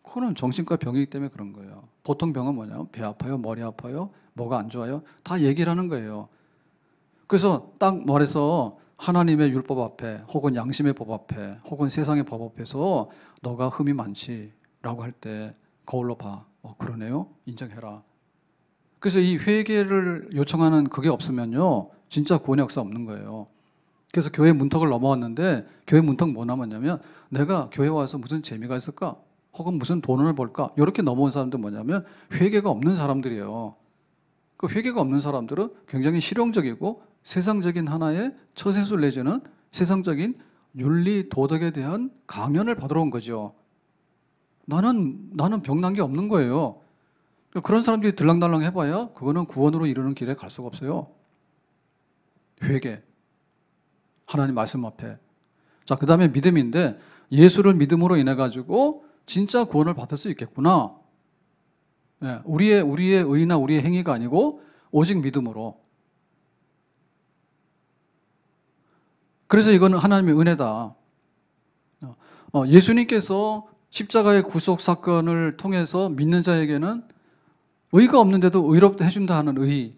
Speaker 1: 그거는 정신과 병이기 때문에 그런 거예요. 보통 병은 뭐냐면 배 아파요, 머리 아파요, 뭐가 안 좋아요, 다 얘기를 하는 거예요. 그래서 딱 말해서 하나님의 율법 앞에 혹은 양심의 법 앞에 혹은 세상의 법 앞에서 너가 흠이 많지라고 할 때 거울로 봐. 그러네요. 인정해라. 그래서 이 회개를 요청하는 그게 없으면요, 진짜 구원의 역사 없는 거예요. 그래서 교회 문턱을 넘어왔는데 교회 문턱 뭐 남았냐면 내가 교회 와서 무슨 재미가 있을까? 혹은 무슨 돈을 벌까? 이렇게 넘어온 사람들 뭐냐면 회개가 없는 사람들이에요. 그 회개가 없는 사람들은 굉장히 실용적이고 세상적인 하나의 처세술 내지는 세상적인 윤리 도덕에 대한 강연을 받으러 온 거죠. 나는 병난 게 없는 거예요. 그런 사람들이 들랑달랑 해봐야 그거는 구원으로 이르는 길에 갈 수가 없어요. 회개. 하나님 말씀 앞에. 자, 그 다음에 믿음인데 예수를 믿음으로 인해 가지고 진짜 구원을 받을 수 있겠구나. 예, 우리의 의나 우리의 행위가 아니고 오직 믿음으로. 그래서 이거는 하나님의 은혜다. 예수님께서 십자가의 구속 사건을 통해서 믿는 자에게는 의가 없는데도 의롭다 해준다 하는 의.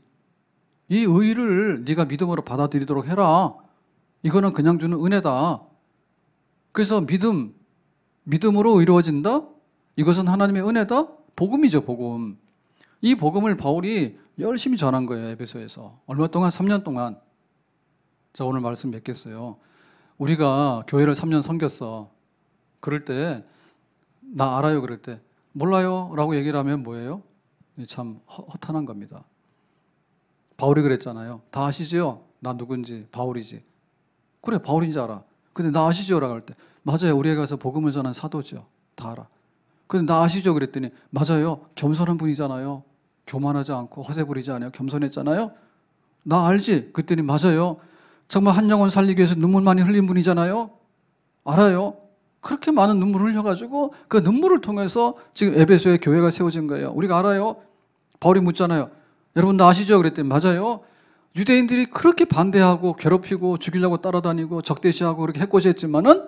Speaker 1: 이 의를 네가 믿음으로 받아들이도록 해라. 이거는 그냥 주는 은혜다. 그래서 믿음으로 의로워진다? 이것은 하나님의 은혜다? 복음이죠, 복음. 이 복음을 바울이 열심히 전한 거예요, 에베소에서. 얼마 동안? 3년 동안. 자, 오늘 말씀 맺겠어요. 우리가 교회를 3년 섬겼어. 그럴 때, 나 알아요, 그럴 때. 몰라요? 라고 얘기를 하면 뭐예요? 참 허탄한 겁니다. 바울이 그랬잖아요. 다 아시죠? 나 누군지, 바울이지. 그래, 바울인지 알아. 근데 나 아시죠? 라고 할 때, 맞아요. 우리에 가서 복음을 전한 사도죠. 다 알아. 근데 나 아시죠? 그랬더니, 맞아요. 겸손한 분이잖아요. 교만하지 않고 허세 부리지 않아요. 겸손했잖아요. 나 알지? 그랬더니, 맞아요. 정말 한 영혼 살리기 위해서 눈물 많이 흘린 분이잖아요. 알아요. 그렇게 많은 눈물을 흘려가지고 그 눈물을 통해서 지금 에베소의 교회가 세워진 거예요. 우리가 알아요. 바울이 묻잖아요. 여러분 나 아시죠? 그랬더니 맞아요. 유대인들이 그렇게 반대하고 괴롭히고 죽이려고 따라다니고 적대시하고 그렇게 해코지했지만은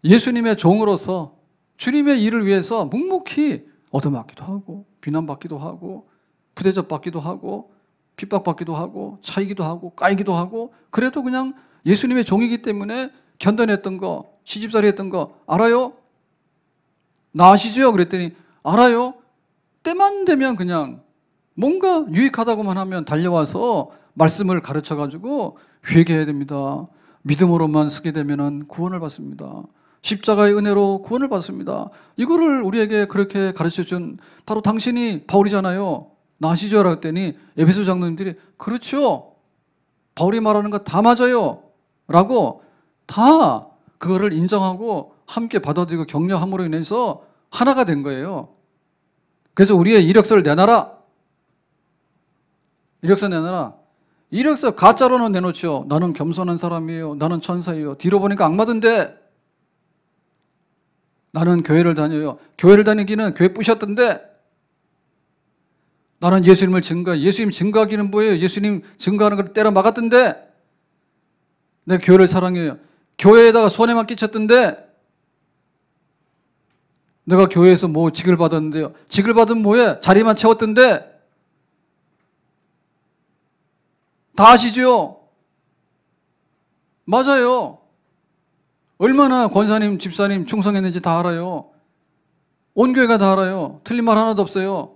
Speaker 1: 예수님의 종으로서 주님의 일을 위해서 묵묵히 얻어맞기도 하고 비난받기도 하고 부대접받기도 하고 핍박받기도 하고 차이기도 하고 까이기도 하고 그래도 그냥 예수님의 종이기 때문에 견뎌냈던 거, 시집살이 했던 거 알아요? 나 아시죠? 그랬더니 알아요. 때만 되면 그냥 뭔가 유익하다고만 하면 달려와서 말씀을 가르쳐가지고 회개해야 됩니다. 믿음으로만 쓰게 되면 구원을 받습니다. 십자가의 은혜로 구원을 받습니다. 이거를 우리에게 그렇게 가르쳐준 바로 당신이 바울이잖아요. 나 아시죠? 라고 했더니 에베소 장로님들이 그렇죠. 바울이 말하는 거 다 맞아요. 라고 다 그거를 인정하고 함께 받아들이고 격려함으로 인해서 하나가 된 거예요. 그래서 우리의 이력서를 내놔라. 이력서 내놔라. 이력서 가짜로는 내놓죠. 나는 겸손한 사람이에요. 나는 천사예요. 뒤로 보니까 악마던데. 나는 교회를 다녀요. 교회를 다니기는 교회 부셨던데. 나는 예수님을 증거해. 예수님 증거하기는 뭐예요? 예수님 증거하는 걸 때려 막았던데. 내가 교회를 사랑해요. 교회에다가 손해만 끼쳤던데. 내가 교회에서 뭐 직을 받았는데요. 직을 받으면 뭐해? 자리만 채웠던데. 다 아시죠? 맞아요. 얼마나 권사님, 집사님 충성했는지 다 알아요. 온 교회가 다 알아요. 틀린 말 하나도 없어요.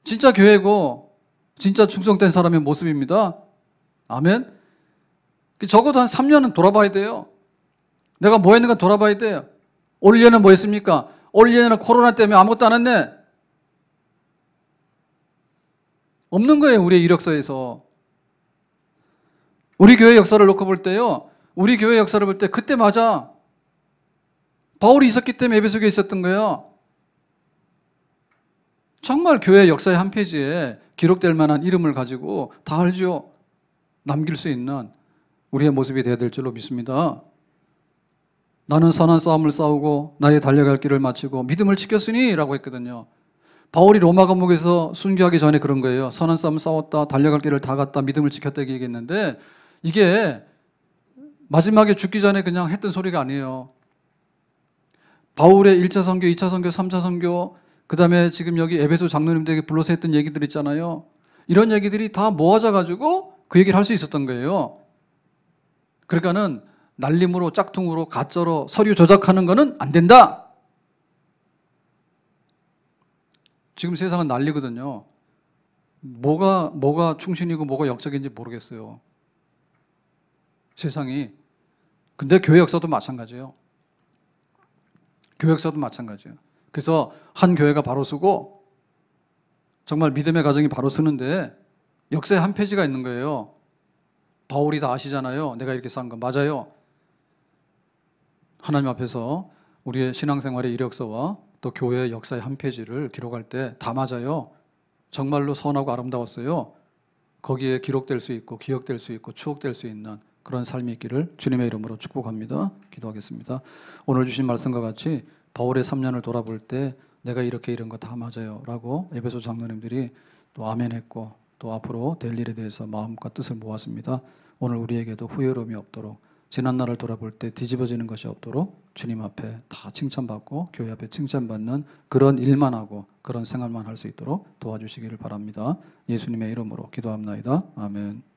Speaker 1: 진짜 교회고 진짜 충성된 사람의 모습입니다. 아멘. 적어도 한 3년은 돌아봐야 돼요. 내가 뭐 했는가 돌아봐야 돼요. 올 1년은 뭐 했습니까? 올 1년은 코로나 때문에 아무것도 안 했네. 없는 거예요, 우리의 이력서에서. 우리 교회 역사를 놓고 볼 때요, 우리 교회 역사를 볼 때 그때 맞아. 바울이 있었기 때문에 에베소교에 있었던 거야. 정말 교회 역사의 한 페이지에 기록될 만한 이름을 가지고 다 알죠. 남길 수 있는 우리의 모습이 되어야 될 줄로 믿습니다. 나는 선한 싸움을 싸우고 나의 달려갈 길을 마치고 믿음을 지켰으니 라고 했거든요. 바울이 로마 감옥에서 순교하기 전에 그런 거예요. 선한 싸움을 싸웠다, 달려갈 길을 다 갔다, 믿음을 지켰다 얘기했는데 이게 마지막에 죽기 전에 그냥 했던 소리가 아니에요. 바울의 1차 선교, 2차 선교, 3차 선교, 그 다음에 지금 여기 에베소 장로님들에게 불러서 했던 얘기들 있잖아요. 이런 얘기들이 다 모아져가지고 그 얘기를 할 수 있었던 거예요. 그러니까는 날림으로 짝퉁으로 가짜로 서류 조작하는 거는 안 된다. 지금 세상은 난리거든요. 뭐가 충신이고 뭐가 역적인지 모르겠어요. 세상이. 근데 교회 역사도 마찬가지예요. 교회 역사도 마찬가지예요. 그래서 한 교회가 바로 서고 정말 믿음의 가정이 바로 서는데 역사에 한 페이지가 있는 거예요. 바울이 다 아시잖아요. 내가 이렇게 싼 거 맞아요. 하나님 앞에서 우리의 신앙생활의 이력서와 또 교회의 역사의 한 페이지를 기록할 때 다 맞아요. 정말로 선하고 아름다웠어요. 거기에 기록될 수 있고 기억될 수 있고 추억될 수 있는 그런 삶이 있기를 주님의 이름으로 축복합니다. 기도하겠습니다. 오늘 주신 말씀과 같이 바울의 3년을 돌아볼 때 내가 이렇게 이런 거 다 맞아요 라고 에베소 장로님들이 또 아멘했고 또 앞으로 될 일에 대해서 마음과 뜻을 모았습니다. 오늘 우리에게도 후회로움이 없도록 지난 날을 돌아볼 때 뒤집어지는 것이 없도록 주님 앞에 다 칭찬받고 교회 앞에 칭찬받는 그런 일만 하고 그런 생활만 할 수 있도록 도와주시기를 바랍니다. 예수님의 이름으로 기도합나이다. 아멘.